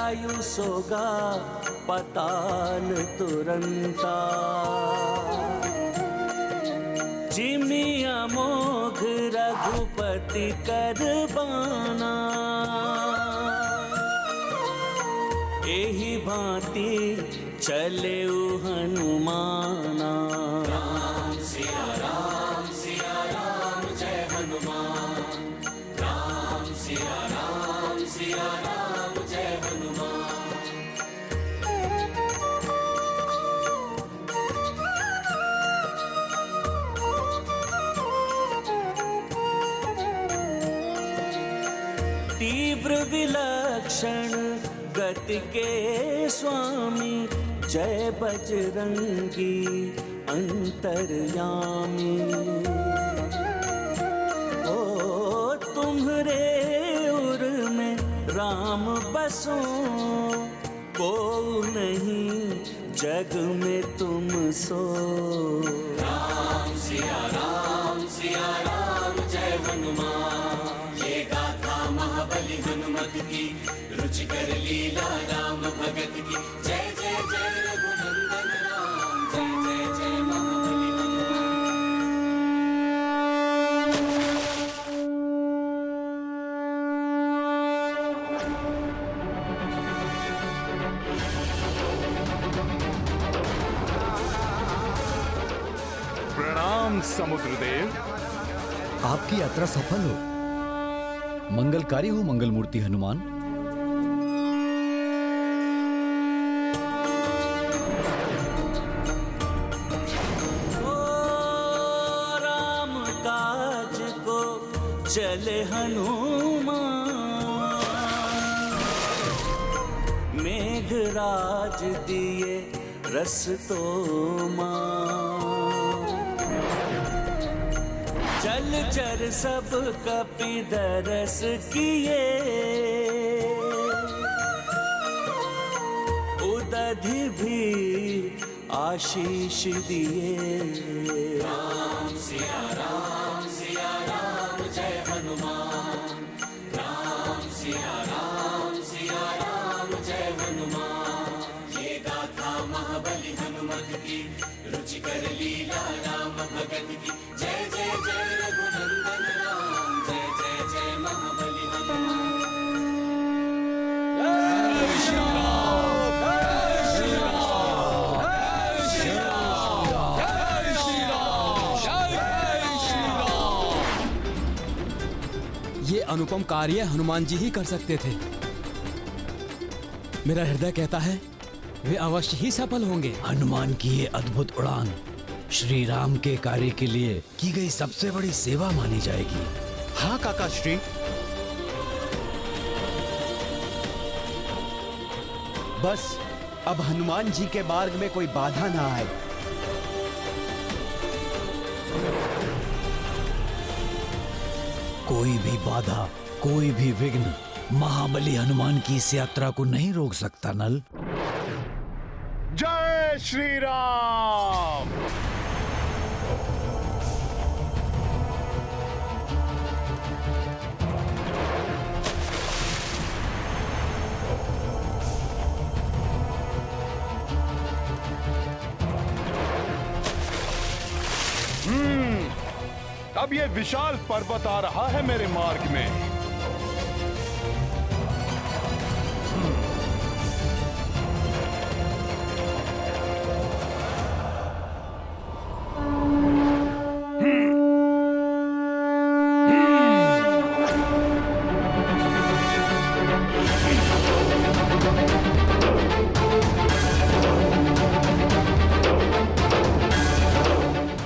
जटायु सोगा पताल तुरंता जिमिया मोघ रघुपति कर बाना एही भांति चले हनुमाना। राम सिया राम जय हनुमान। राम सिया राम जय हनुमान। तीव्र विलक्षण गति के स्वामी जय बजरंगी अंतर्यामी। ओ तुम्हरे उर में राम बसो को नहीं जग में तुम सो। राम सिया राम जय हनुमान। ये गाथा महाबली हनुमत की रुचिकर लीला राम भगत की। जय जय जय रघुनंदन राम जय जय जय महाबली प्रणाम समुद्रदेव। आपकी यात्रा सफल हो, मंगलकारी हो मंगल मूर्ति हनुमान। राम काज को चले हनुमान मेघराज दिए रस तो जल चर सब कपि दरस किए उदधि भी आशीष दिए। राम सिया राम जय हनुमान। राम सिया राम जय हनुमान। ये गाथा महाबली हनुमत की रुचिकर लीला राम भगत की। जय जय जय रघुनंदन राम जय जय जय महाबली हनुमान। जय श्री राम जय श्री राम जय श्री राम जय श्री राम। ये अनुपम कार्य हनुमान जी ही कर सकते थे। मेरा हृदय कहता है वे अवश्य ही सफल होंगे। हनुमान की ये अद्भुत उड़ान श्री राम के कार्य के लिए की गई सबसे बड़ी सेवा मानी जाएगी। हाँ काका श्री। बस अब हनुमान जी के मार्ग में कोई बाधा ना आए। कोई भी बाधा, कोई भी विघ्न महाबली हनुमान की इस यात्रा को नहीं रोक सकता नल। जय श्री राम। अब ये विशाल पर्वत आ रहा है मेरे मार्ग में।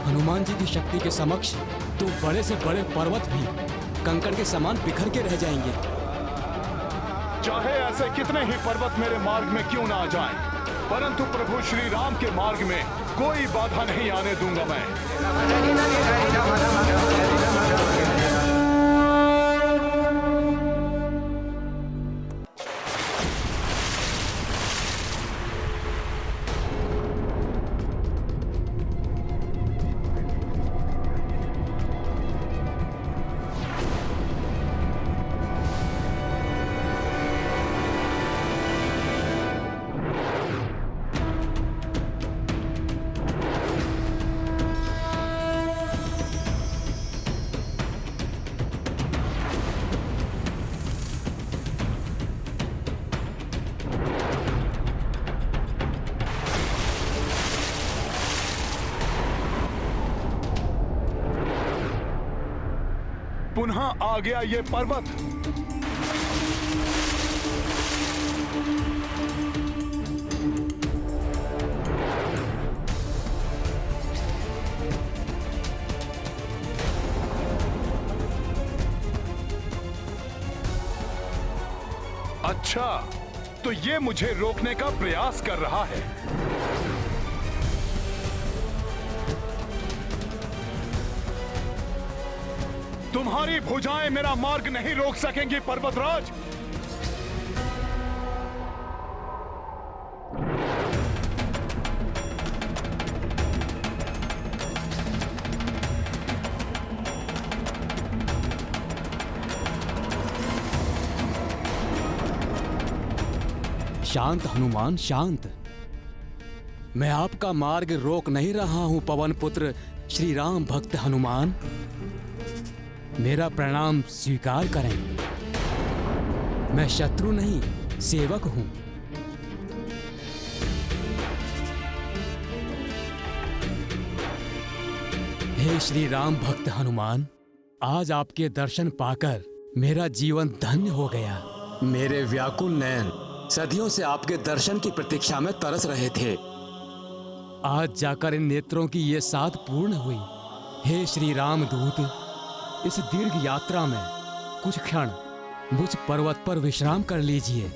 हनुमान जी की शक्ति के समक्ष तो बड़े से बड़े पर्वत भी कंकड़ के समान बिखर के रह जाएंगे। चाहे ऐसे कितने ही पर्वत मेरे मार्ग में क्यों ना आ जाएं, परंतु प्रभु श्री राम के मार्ग में कोई बाधा नहीं आने दूंगा मैं। पुनः आ गया ये पर्वत। अच्छा, तो ये मुझे रोकने का प्रयास कर रहा है। तुम्हारी भुजाएं मेरा मार्ग नहीं रोक सकेंगी पर्वतराज। शांत हनुमान, शांत। मैं आपका मार्ग रोक नहीं रहा हूं पवन पुत्र श्री राम भक्त हनुमान। मेरा प्रणाम स्वीकार करें। मैं शत्रु नहीं, सेवक हूं। हे श्री राम भक्त हनुमान, आज आपके दर्शन पाकर मेरा जीवन धन्य हो गया। मेरे व्याकुल नयन सदियों से आपके दर्शन की प्रतीक्षा में तरस रहे थे। आज जाकर इन नेत्रों की ये साध पूर्ण हुई। हे श्री राम दूत, इस दीर्घ यात्रा में कुछ क्षण मुझ पर्वत पर विश्राम कर लीजिए।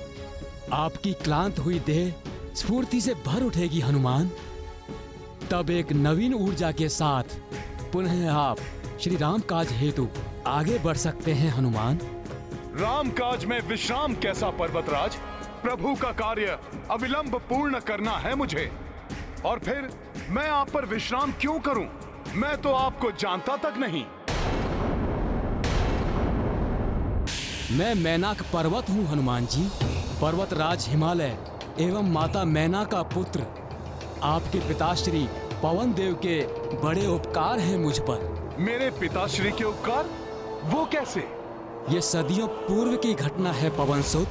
आपकी क्लांत हुई देह स्फूर्ति से भर उठेगी हनुमान। तब एक नवीन ऊर्जा के साथ पुनः आप श्री राम काज हेतु आगे बढ़ सकते हैं हनुमान। राम काज में विश्राम कैसा पर्वतराज? प्रभु का कार्य अविलंब पूर्ण करना है मुझे। और फिर मैं आप पर विश्राम क्यों करूं? मैं तो आपको जानता तक नहीं। मैं मैनाक पर्वत हूँ हनुमान जी, पर्वतराज हिमालय एवं माता मैना का पुत्र। आपके पिताश्री पवन देव के बड़े उपकार हैं मुझ पर। मेरे पिताश्री के उपकार? वो कैसे? ये सदियों पूर्व की घटना है पवन सुत,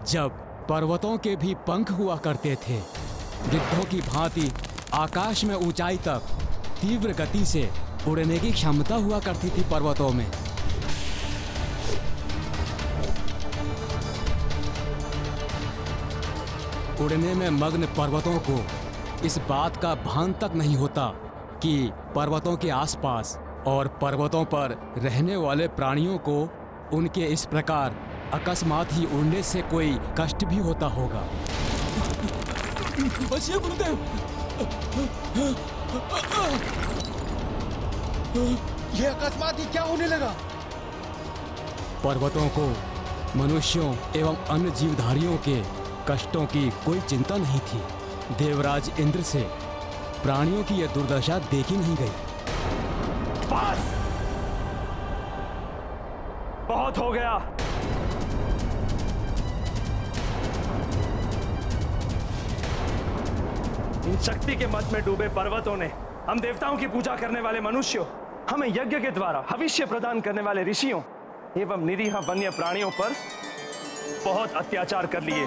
जब पर्वतों के भी पंख हुआ करते थे। गिद्धों की भांति आकाश में ऊंचाई तक तीव्र गति से उड़ने की क्षमता हुआ करती थी पर्वतों में। उड़ने में मग्न पर्वतों को इस बात का भान तक नहीं होता कि पर्वतों के आसपास और पर्वतों पर रहने वाले प्राणियों को उनके इस प्रकार अकस्मात ही उड़ने से कोई कष्ट भी होता होगा। बचिए गुरुदेव। ये अकस्मात ही क्या होने लगा? पर्वतों को मनुष्यों एवं अन्य जीवधारियों के कष्टों की कोई चिंता नहीं थी। देवराज इंद्र से प्राणियों की यह दुर्दशा देखी नहीं गई। बस, बहुत हो गया। इन शक्ति के मत में डूबे पर्वतों ने, हम देवताओं की पूजा करने वाले मनुष्यों, हमें यज्ञ के द्वारा भविष्य प्रदान करने वाले ऋषियों एवं निरीह वन्य प्राणियों पर बहुत अत्याचार कर लिए।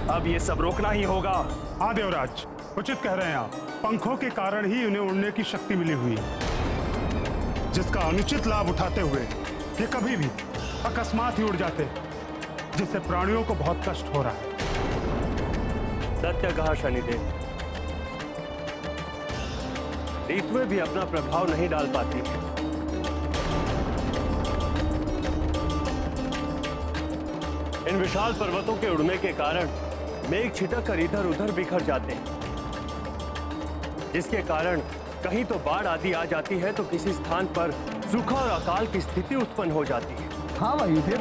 अब ये सब रोकना ही होगा। हाँ देवराज, उचित कह रहे हैं आप। पंखों के कारण ही उन्हें उड़ने की शक्ति मिली हुई है, जिसका अनुचित लाभ उठाते हुए ये कभी भी अकस्मात ही उड़ जाते, जिससे प्राणियों को बहुत कष्ट हो रहा है। सत्य कहा शनिदेव। ऋतुएं भी अपना प्रभाव नहीं डाल पाती। इन विशाल पर्वतों के उड़ने के कारण मेघ छिटक कर इधर उधर बिखर जाते हैं, जिसके कारण कहीं तो बाढ़ आदि आ जाती है तो किसी स्थान पर सूखा और अकाल की स्थिति उत्पन्न हो जाती है। हाँ वायुदेव,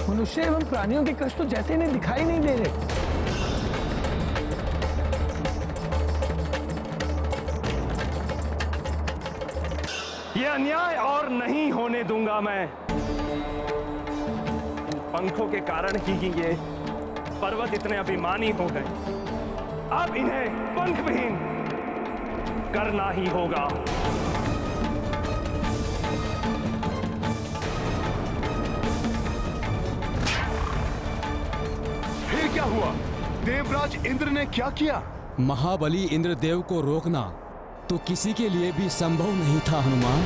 मनुष्य एवं प्राणियों के कष्ट तो जैसे इन्हें दिखाई नहीं दे रहे। ये अन्याय और नहीं होने दूंगा मैं। पंखों के कारण ही ये पर्वत इतने अभिमानी हो गए। अब इन्हें पंख विहीन करना ही होगा। फिर क्या हुआ? देवराज इंद्र ने क्या किया? महाबली इंद्रदेव को रोकना तो किसी के लिए भी संभव नहीं था हनुमान।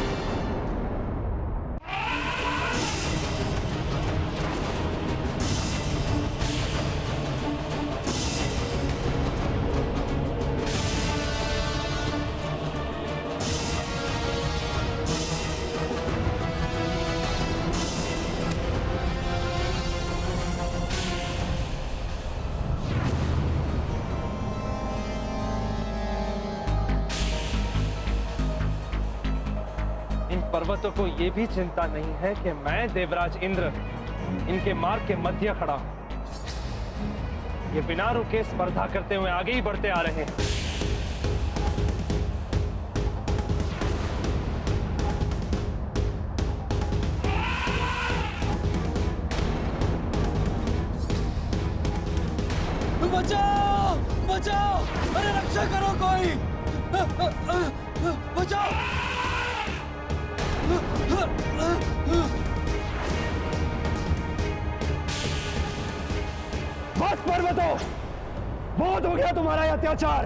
पर्वतों को ये भी चिंता नहीं है कि मैं देवराज इंद्र इनके मार्ग के मध्य खड़ा हूं। ये बिना रुके स्पर्धा करते हुए आगे ही बढ़ते आ रहे हैं। बचाओ बचाओ, अरे रक्षा करो कोई, बचाओ। बस पर्वतों, बहुत हो गया तुम्हारा ये अत्याचार।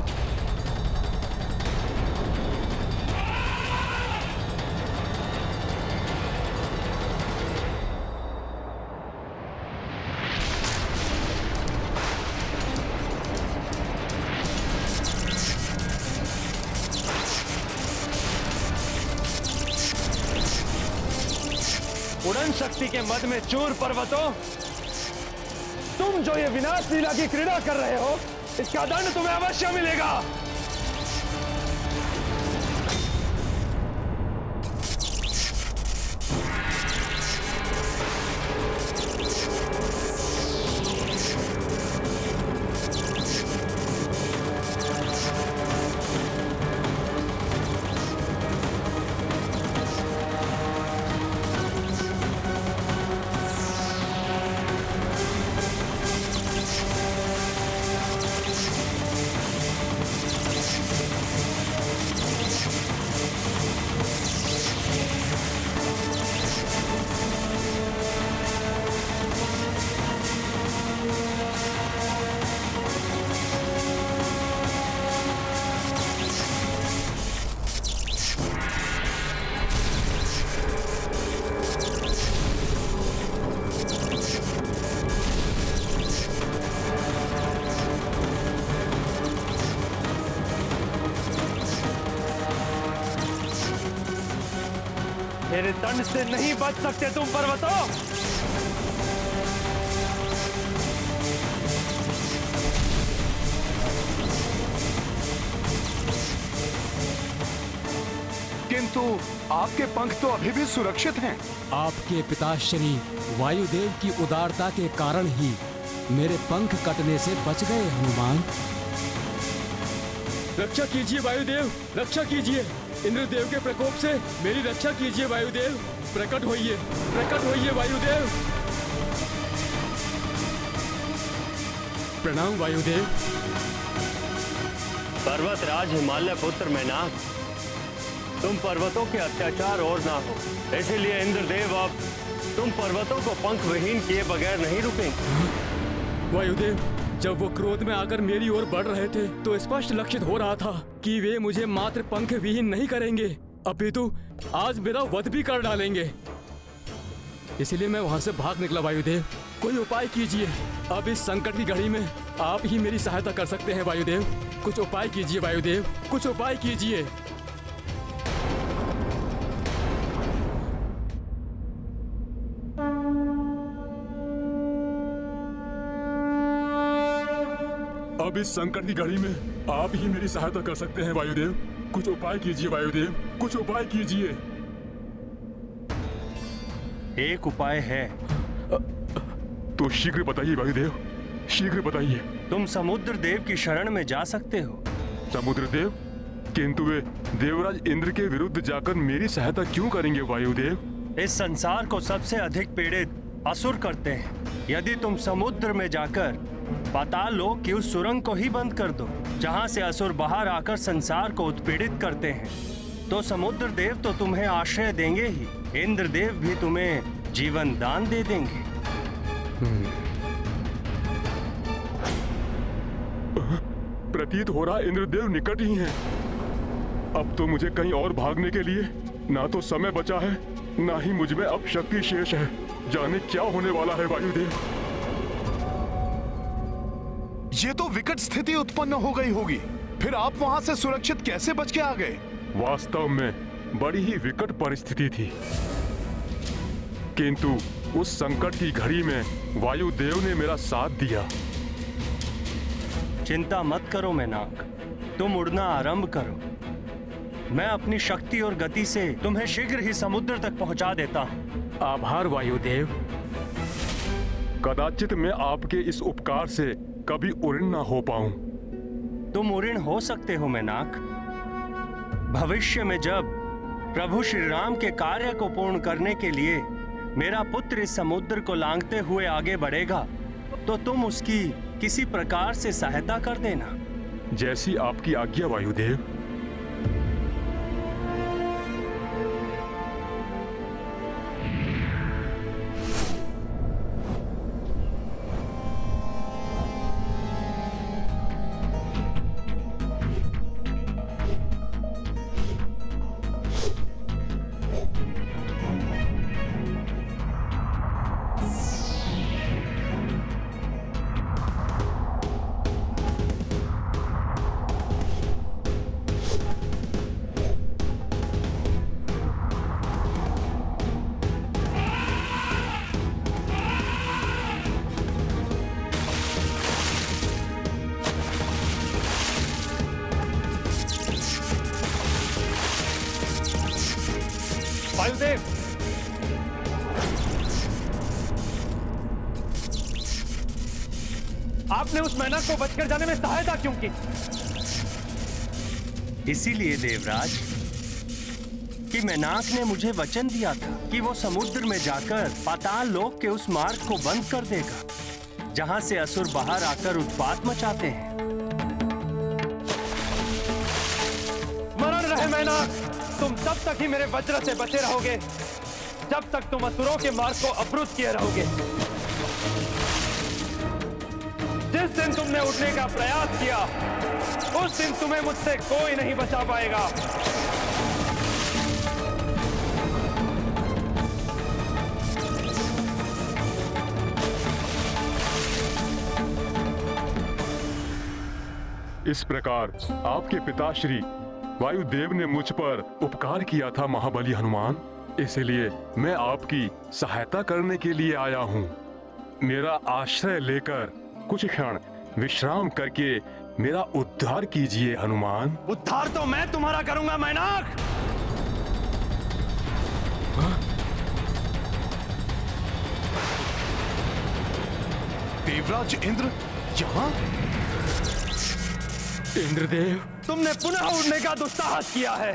उड़न शक्ति के मद में चूर पर्वतों, तुम जो ये विनाश लीला की क्रीड़ा कर रहे हो, इसका दंड तुम्हें अवश्य मिलेगा। मेरे दंड से नहीं बच सकते तुम पर्वतों। किंतु आपके पंख तो अभी भी सुरक्षित हैं। आपके पिताश्री वायुदेव की उदारता के कारण ही मेरे पंख कटने से बच गए हनुमान। रक्षा कीजिए वायुदेव, रक्षा कीजिए। इंद्रदेव के प्रकोप से मेरी रक्षा कीजिए वायुदेव। प्रकट होइए वायुदेव। प्रणाम वायुदेव। पर्वतराज हिमालय पुत्र मैनाक, तुम पर्वतों के अत्याचार और ना हो, इसीलिए इंद्रदेव अब तुम पर्वतों को पंख विहीन किए बगैर नहीं रुकेंगे। वायुदेव, जब वो क्रोध में आकर मेरी ओर बढ़ रहे थे तो स्पष्ट लक्षित हो रहा था कि वे मुझे मात्र पंख विहीन नहीं करेंगे, अपितु आज मेरा वध भी कर डालेंगे। इसीलिए मैं वहां से भाग निकला वायुदेव। कोई उपाय कीजिए, अब इस संकट की घड़ी में आप ही मेरी सहायता कर सकते हैं वायुदेव। कुछ उपाय कीजिए वायुदेव, कुछ उपाय कीजिए। अब इस संकट की घड़ी में आप ही मेरी सहायता कर सकते हैं वायुदेव। कुछ उपाय कीजिए वायुदेव, कुछ उपाय कीजिए। एक उपाय है। तो शीघ्र बताइए वायुदेव, शीघ्र बताइए। तुम समुद्र देव की शरण में जा सकते हो। समुद्र देव? किंतु वे देवराज इंद्र के विरुद्ध जाकर मेरी सहायता क्यों करेंगे वायुदेव? इस संसार को सबसे अधिक पीड़ित असुर करते हैं। यदि तुम समुद्र में जाकर पाताल लोक की उस सुरंग को ही बंद कर दो जहां से असुर बाहर आकर संसार को उत्पीड़ित करते हैं, तो समुद्र देव तो तुम्हें आश्रय देंगे ही, इंद्रदेव भी तुम्हें जीवन दान दे देंगे। प्रतीत हो रहा इंद्रदेव निकट ही हैं। अब तो मुझे कहीं और भागने के लिए ना तो समय बचा है, ना ही मुझ में अब शक्ति शेष है। जाने क्या होने वाला है वायुदेव। ये तो विकट स्थिति उत्पन्न हो गई होगी। फिर आप वहां से सुरक्षित कैसे बच के आ गए? वास्तव में बड़ी ही विकट परिस्थिति थी, किंतु उस संकट की घड़ी में वायुदेव ने मेरा साथ दिया। चिंता मत करो मैनाक, तुम उड़ना आरंभ करो। मैं अपनी शक्ति और गति से तुम्हें शीघ्र ही समुद्र तक पहुंचा देता हूं। आभार वायुदेव। कदाचित मैं आपके इस उपकार से कभी उड़न न हो पाऊं। तुम उड़न हो सकते हो मैनाक। भविष्य में जब प्रभु श्री राम के कार्य को पूर्ण करने के लिए मेरा पुत्र इस समुद्र को लांघते हुए आगे बढ़ेगा, तो तुम उसकी किसी प्रकार से सहायता कर देना। जैसी आपकी आज्ञा वायुदेव। वायुदेव, आपने उस मैनाक को बचकर जाने में सहायता क्यों की? इसीलिए देवराज कि मैनाक ने मुझे वचन दिया था कि वो समुद्र में जाकर पाताल लोक के उस मार्ग को बंद कर देगा जहां से असुर बाहर आकर उत्पात मचाते हैं। स्मरण रहे मैनाक, तुम तब तक ही मेरे वज्र से बचे रहोगे जब तक तुम असुरों के मार्ग को अवरुद्ध किए रहोगे। जिस दिन तुमने उठने का प्रयास किया, उस दिन तुम्हें मुझसे कोई नहीं बचा पाएगा। इस प्रकार आपके पिताश्री वायुदेव ने मुझ पर उपकार किया था महाबली हनुमान, इसलिए मैं आपकी सहायता करने के लिए आया हूँ। मेरा आश्रय लेकर कुछ क्षण विश्राम करके मेरा उद्धार कीजिए हनुमान। उद्धार तो मैं तुम्हारा करूंगा मैनाक। देवराज इंद्र यहाँ? इंद्रदेव, तुमने पुनः उड़ने का दुस्साहस किया है।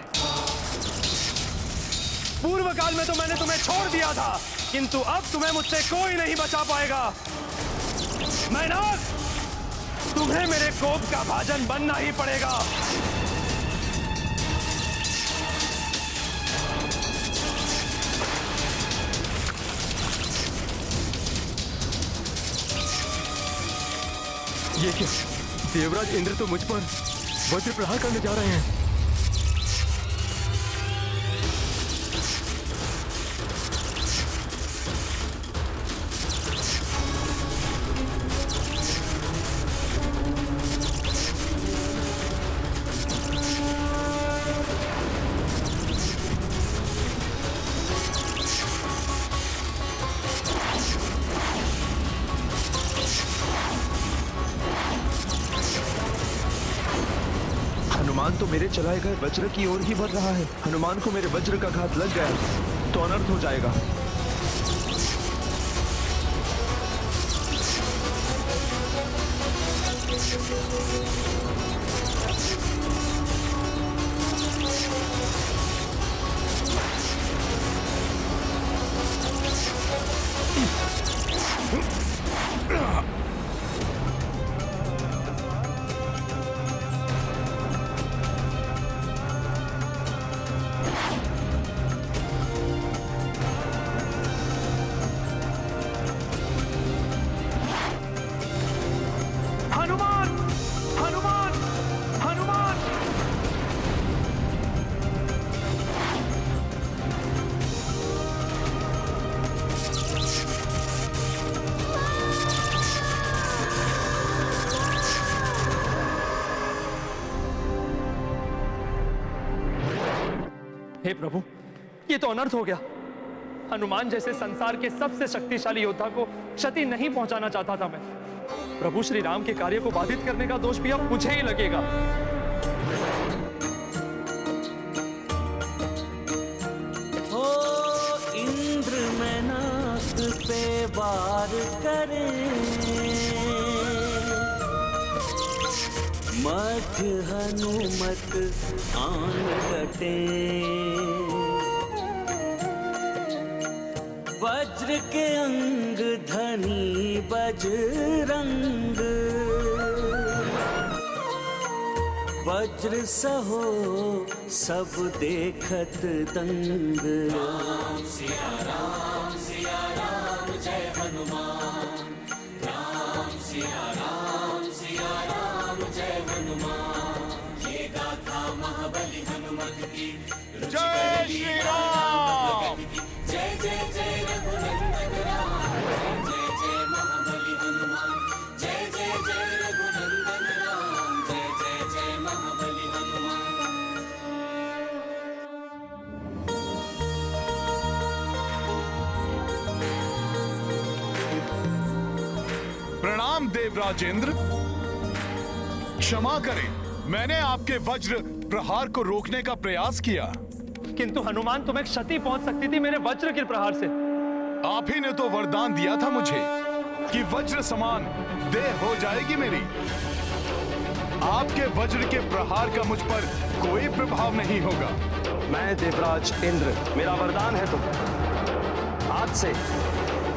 पूर्व काल में तो मैंने तुम्हें छोड़ दिया था, किंतु अब तुम्हें मुझसे कोई नहीं बचा पाएगा। मैनाक, तुम्हें मेरे कोप का भाजन बनना ही पड़ेगा। ये क्या? देवराज इंद्र तो मुझ पर वज्र प्रहार करने जा रहे हैं। हनुमान तो मेरे चलाए गए वज्र की ओर ही बढ़ रहा है। हनुमान को मेरे वज्र का घात लग गया तो अनर्थ हो जाएगा। हे प्रभु, ये तो अनर्थ हो गया। हनुमान जैसे संसार के सबसे शक्तिशाली योद्धा को क्षति नहीं पहुंचाना चाहता था मैं। प्रभु श्री राम के कार्य को बाधित करने का दोष भी अब मुझे ही लगेगा। हो इंद्र मैनाक पे वार करे, मठ हनुमत आन कटे, वज्र के अंग धनी बजरंग, वज्र सहो सब देखत दंग। राम सिया राम जय हनुमान, राम सिया राम जय हनुमान। ये गाथा महाबली हनुमत की, जय श्री राम। जय जय जय रघुनंदन राम, जय जय महाबली हनुमान, जय जय जय रघुनंदन राम, जय जय जय महाबली हनुमान। प्रणाम देवराजेंद्र, क्षमा करें, मैंने आपके वज्र प्रहार को रोकने का प्रयास किया, किंतु हनुमान, तुम्हें क्षति पहुंच सकती थी मेरे वज्र के प्रहार से। आप ही ने तो वरदान दिया था मुझे कि वज्र समान देह हो जाएगी मेरी। आपके वज्र के प्रहार का मुझ पर कोई प्रभाव नहीं होगा। मैं देवराज इंद्र, मेरा वरदान है तुम। आज से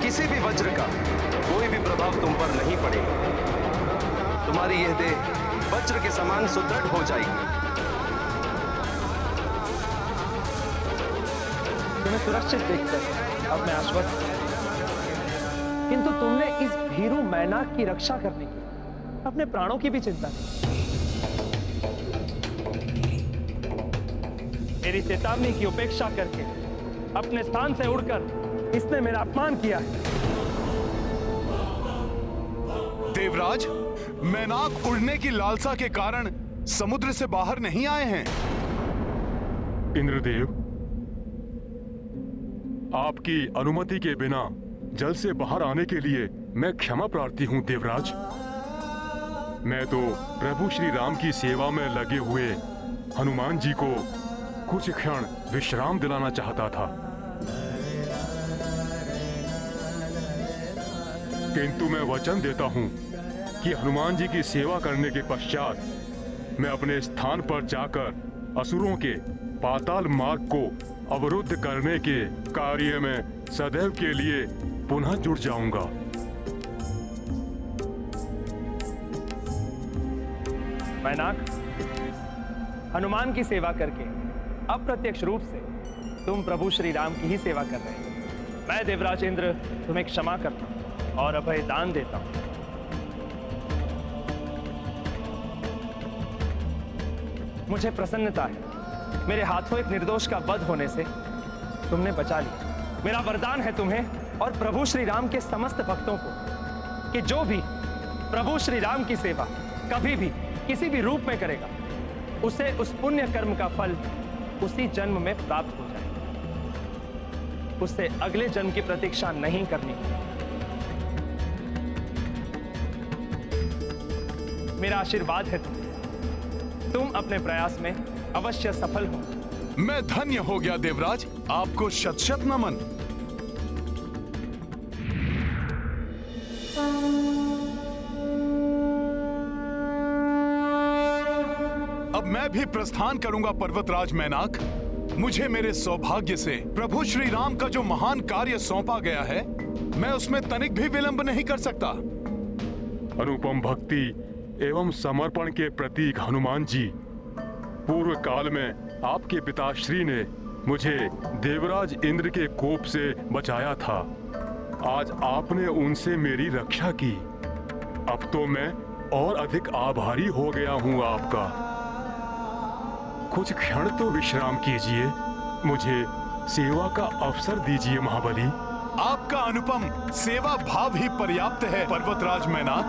किसी भी वज्र का कोई भी प्रभाव तुम पर नहीं पड़ेगा। तुम्हारी यह देह वज्र के समान सुदृढ़ हो जाएगी। तुम्हें सुरक्षित देखकर अब मैं आश्वस्त हूं। किंतु तुमने इस भीरू मैनाक की रक्षा करने की अपने प्राणों की भी चिंता की। मेरी चेतावनी की उपेक्षा करके अपने स्थान से उड़कर इसने मेरा अपमान किया है। देवराज, मैनाक उड़ने की लालसा के कारण समुद्र से बाहर नहीं आए हैं। इंद्रदेव, आपकी अनुमति के बिना जल से बाहर आने के लिए मैं क्षमा प्रार्थी हूं देवराज। मैं तो प्रभु श्री राम की सेवा में लगे हुए हनुमान जी को कुछ क्षण विश्राम दिलाना चाहता था, किंतु मैं वचन देता हूं कि हनुमान जी की सेवा करने के पश्चात मैं अपने स्थान पर जाकर असुरों के पाताल मार्ग को अवरुद्ध करने के कार्य में सदैव के लिए पुनः जुड़ जाऊंगा। मैनाक, हनुमान की सेवा करके अप्रत्यक्ष रूप से तुम प्रभु श्री राम की ही सेवा कर रहे हो। मैं देवराज इंद्र तुम्हें क्षमा करता हूं और अभय दान देता हूं। मुझे प्रसन्नता है, मेरे हाथों एक निर्दोष का वध होने से तुमने बचा लिया। मेरा वरदान है तुम्हें और प्रभु श्री राम के समस्त भक्तों को कि जो भी प्रभु श्री राम की सेवा कभी भी किसी भी रूप में करेगा, उसे उस पुण्य कर्म का फल उसी जन्म में प्राप्त हो जाए। उससे अगले जन्म की प्रतीक्षा नहीं करनी। मेरा आशीर्वाद है तुम अपने प्रयास में अवश्य सफल हो। मैं धन्य हो गया देवराज, आपको शत शत नमन। अब मैं भी प्रस्थान करूंगा पर्वतराज मैनाक। मुझे मेरे सौभाग्य से प्रभु श्री राम का जो महान कार्य सौंपा गया है, मैं उसमें तनिक भी विलंब नहीं कर सकता। अनुपम भक्ति एवं समर्पण के प्रतीक हनुमान जी, पूर्व काल में आपके पिताश्री ने मुझे देवराज इंद्र के कोप से बचाया था। आज आपने उनसे मेरी रक्षा की। अब तो मैं और अधिक आभारी हो गया हूं आपका। कुछ क्षण तो विश्राम कीजिए, मुझे सेवा का अवसर दीजिए महाबली। आपका अनुपम सेवा भाव ही पर्याप्त है पर्वतराज मैनाक।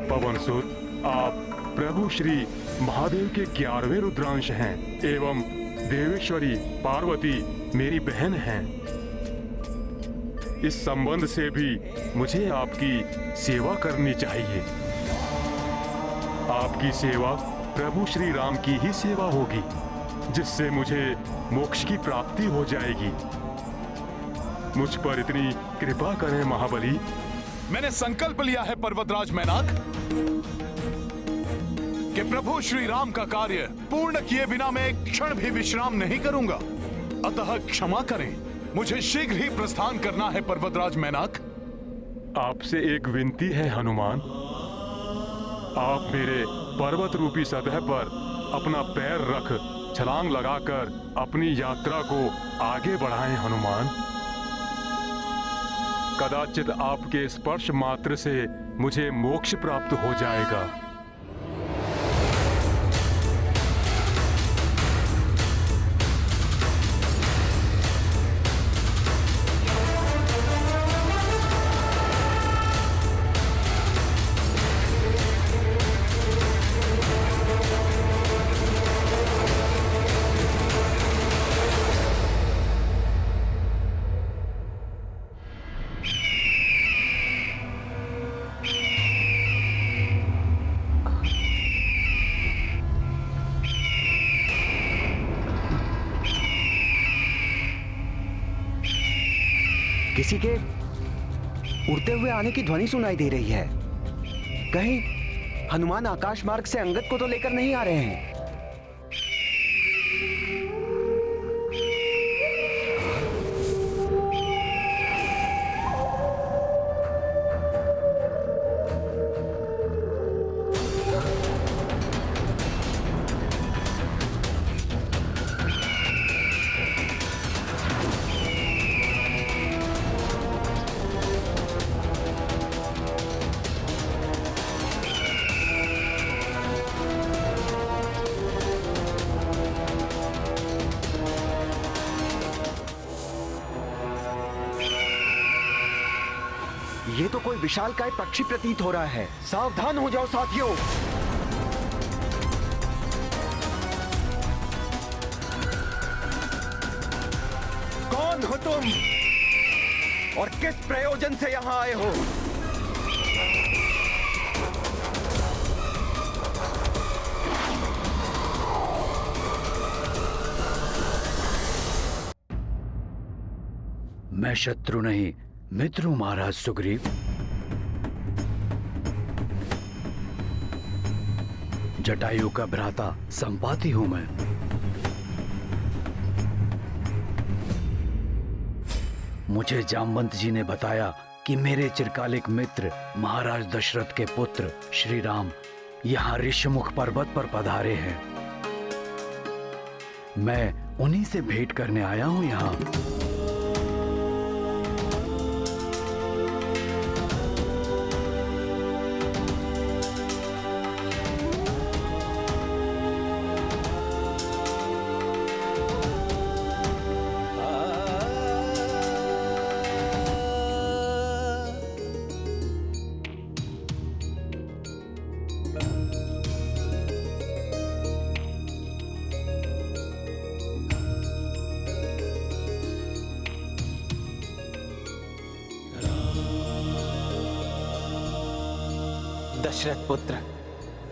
पवन सुत, आप प्रभु श्री महादेव के 11वें रुद्रांश हैं एवं देवेश्वरी पार्वती मेरी बहन हैं। इस संबंध से भी मुझे आपकी सेवा करनी चाहिए। आपकी सेवा प्रभु श्री राम की ही सेवा होगी, जिससे मुझे मोक्ष की प्राप्ति हो जाएगी। मुझ पर इतनी कृपा करें महाबली। मैंने संकल्प लिया है पर्वतराज मैनाक कि प्रभु श्री राम का कार्य पूर्ण किए बिना मैं एक क्षण भी विश्राम नहीं करूंगा। अतः क्षमा करें, मुझे शीघ्र ही प्रस्थान करना है पर्वतराज मैनाक। आपसे एक विनती है हनुमान, आप मेरे पर्वत रूपी सतह पर अपना पैर रख छलांग लगाकर अपनी यात्रा को आगे बढ़ाएं हनुमान। कदाचित आपके स्पर्श मात्र से मुझे मोक्ष प्राप्त हो जाएगा। किसी के उड़ते हुए आने की ध्वनि सुनाई दे रही है। कहीं हनुमान आकाश मार्ग से अंगद को तो लेकर नहीं आ रहे हैं। ये तो कोई विशालकाय पक्षी प्रतीत हो रहा है। सावधान हो जाओ साथियों। कौन हो तुम और किस प्रयोजन से यहां आए हो? मैं शत्रु नहीं, मित्र हूं महाराज सुग्रीव। जटायु का भ्राता संपाति हूं मैं। मुझे जामवंत जी ने बताया कि मेरे चिरकालिक मित्र महाराज दशरथ के पुत्र श्री राम यहाँ ऋषमुख पर्वत पर पधारे हैं। मैं उन्हीं से भेंट करने आया हूं यहाँ। दशरथ पुत्र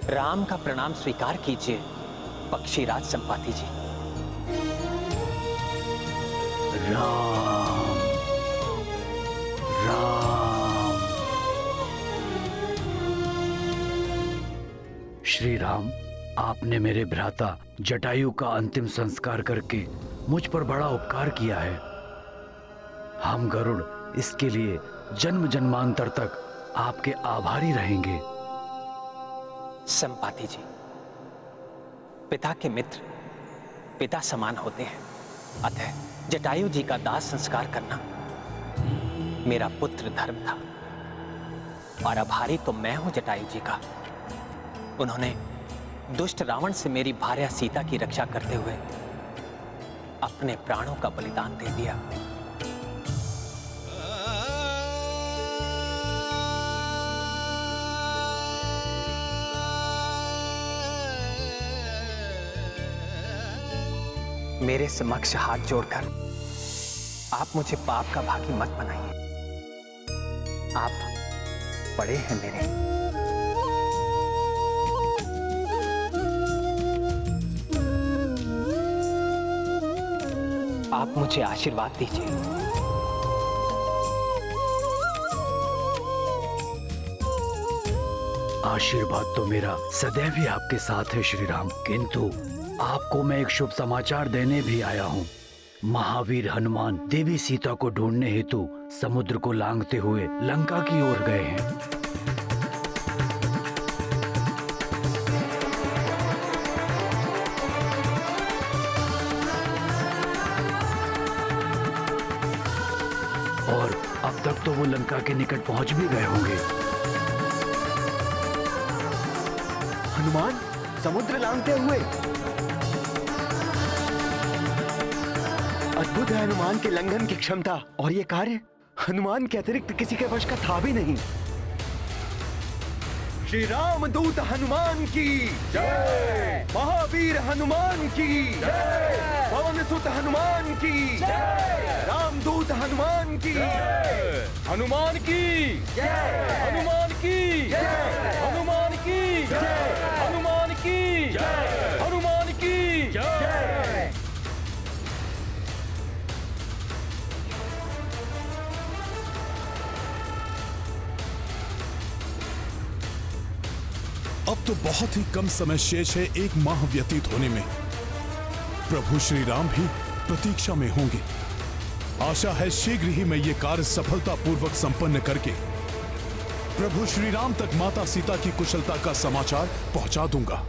राम का प्रणाम स्वीकार कीजिए पक्षीराज संपाति जी। राम राम। श्री राम, आपने मेरे भ्राता जटायु का अंतिम संस्कार करके मुझ पर बड़ा उपकार किया है। हम गरुड़ इसके लिए जन्म जन्मांतर तक आपके आभारी रहेंगे। संपाति जी, पिता के मित्र पिता समान होते हैं, अतः जटायु जी का दाह संस्कार करना मेरा पुत्र धर्म था। और आभारी तो मैं हूं जटायु जी का। उन्होंने दुष्ट रावण से मेरी भार्या सीता की रक्षा करते हुए अपने प्राणों का बलिदान दे दिया। मेरे समक्ष हाथ जोड़कर आप मुझे पाप का भागी मत बनाइए। आप बड़े हैं मेरे। आप मुझे आशीर्वाद दीजिए। आशीर्वाद तो मेरा सदैव ही आपके साथ है श्री राम, किंतु आपको मैं एक शुभ समाचार देने भी आया हूँ। महावीर हनुमान देवी सीता को ढूंढने हेतु समुद्र को लांघते हुए लंका की ओर गए हैं। और अब तक तो वो लंका के निकट पहुंच भी गए होंगे। हनुमान समुद्र लांघते हुए। अद्भुत है हनुमान के लंघन की क्षमता, और ये कार्य हनुमान के अतिरिक्त किसी के वश का था भी नहीं। श्री राम दूत हनुमान की जय, महावीर हनुमान की जय, पवन सुत हनुमान की जय, रामदूत हनुमान की जय, हनुमान की जय, हनुमान की जय, हनुमान की जय, हनुमान की जय, हनुमान की जय। अब तो बहुत ही कम समय शेष है एक माह व्यतीत होने में। प्रभु श्री राम भी प्रतीक्षा में होंगे। आशा है शीघ्र ही मैं ये कार्य सफलतापूर्वक संपन्न करके प्रभु श्री राम तक माता सीता की कुशलता का समाचार पहुंचा दूंगा।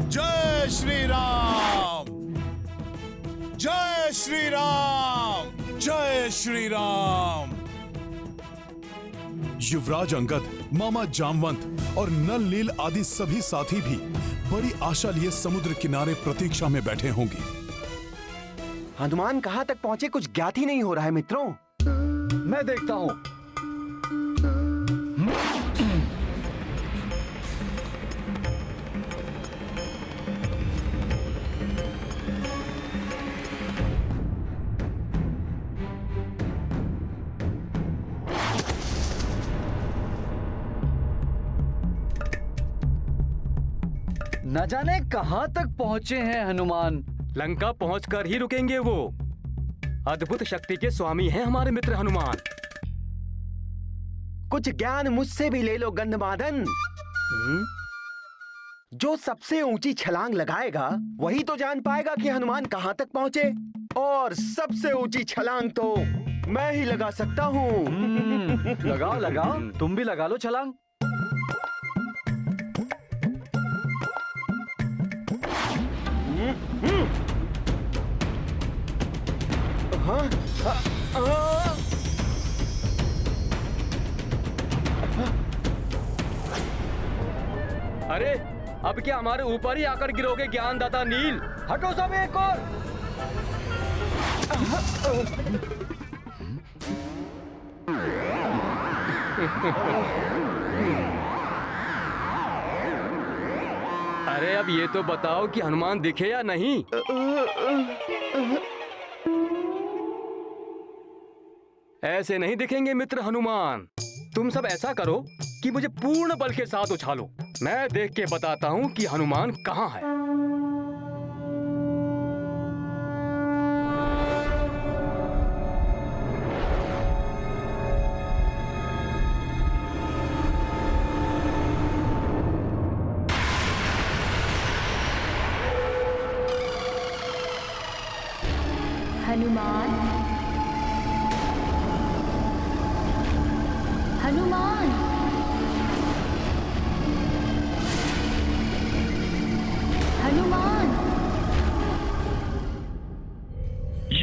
जय श्री राम, जय श्री राम, जय श्री राम। युवराज अंगद, मामा जामवंत और नल नील आदि सभी साथी भी बड़ी आशा लिए समुद्र किनारे प्रतीक्षा में बैठे होंगे। हनुमान कहां तक पहुंचे कुछ ज्ञात ही नहीं हो रहा है मित्रों। मैं देखता हूं। न जाने कहां तक पहुंचे हैं हनुमान। लंका पहुंचकर ही रुकेंगे वो। अद्भुत शक्ति के स्वामी हैं हमारे मित्र हनुमान। कुछ ज्ञान मुझसे भी ले लो गंधमादन। जो सबसे ऊंची छलांग लगाएगा वही तो जान पाएगा कि हनुमान कहां तक पहुंचे। और सबसे ऊंची छलांग तो मैं ही लगा सकता हूँ। लगाओ लगाओ, तुम भी लगा लो छलांग। अरे अब क्या हमारे ऊपर ही आकर गिरोगे ज्ञानदाता नील? हटो सब एक और। अरे अब ये तो बताओ कि हनुमान दिखे या नहीं? ऐसे नहीं दिखेंगे मित्र हनुमान। तुम सब ऐसा करो कि मुझे पूर्ण बल के साथ उछालो। मैं देख के बताता हूं कि हनुमान कहां है। हनुमान, हनुमान।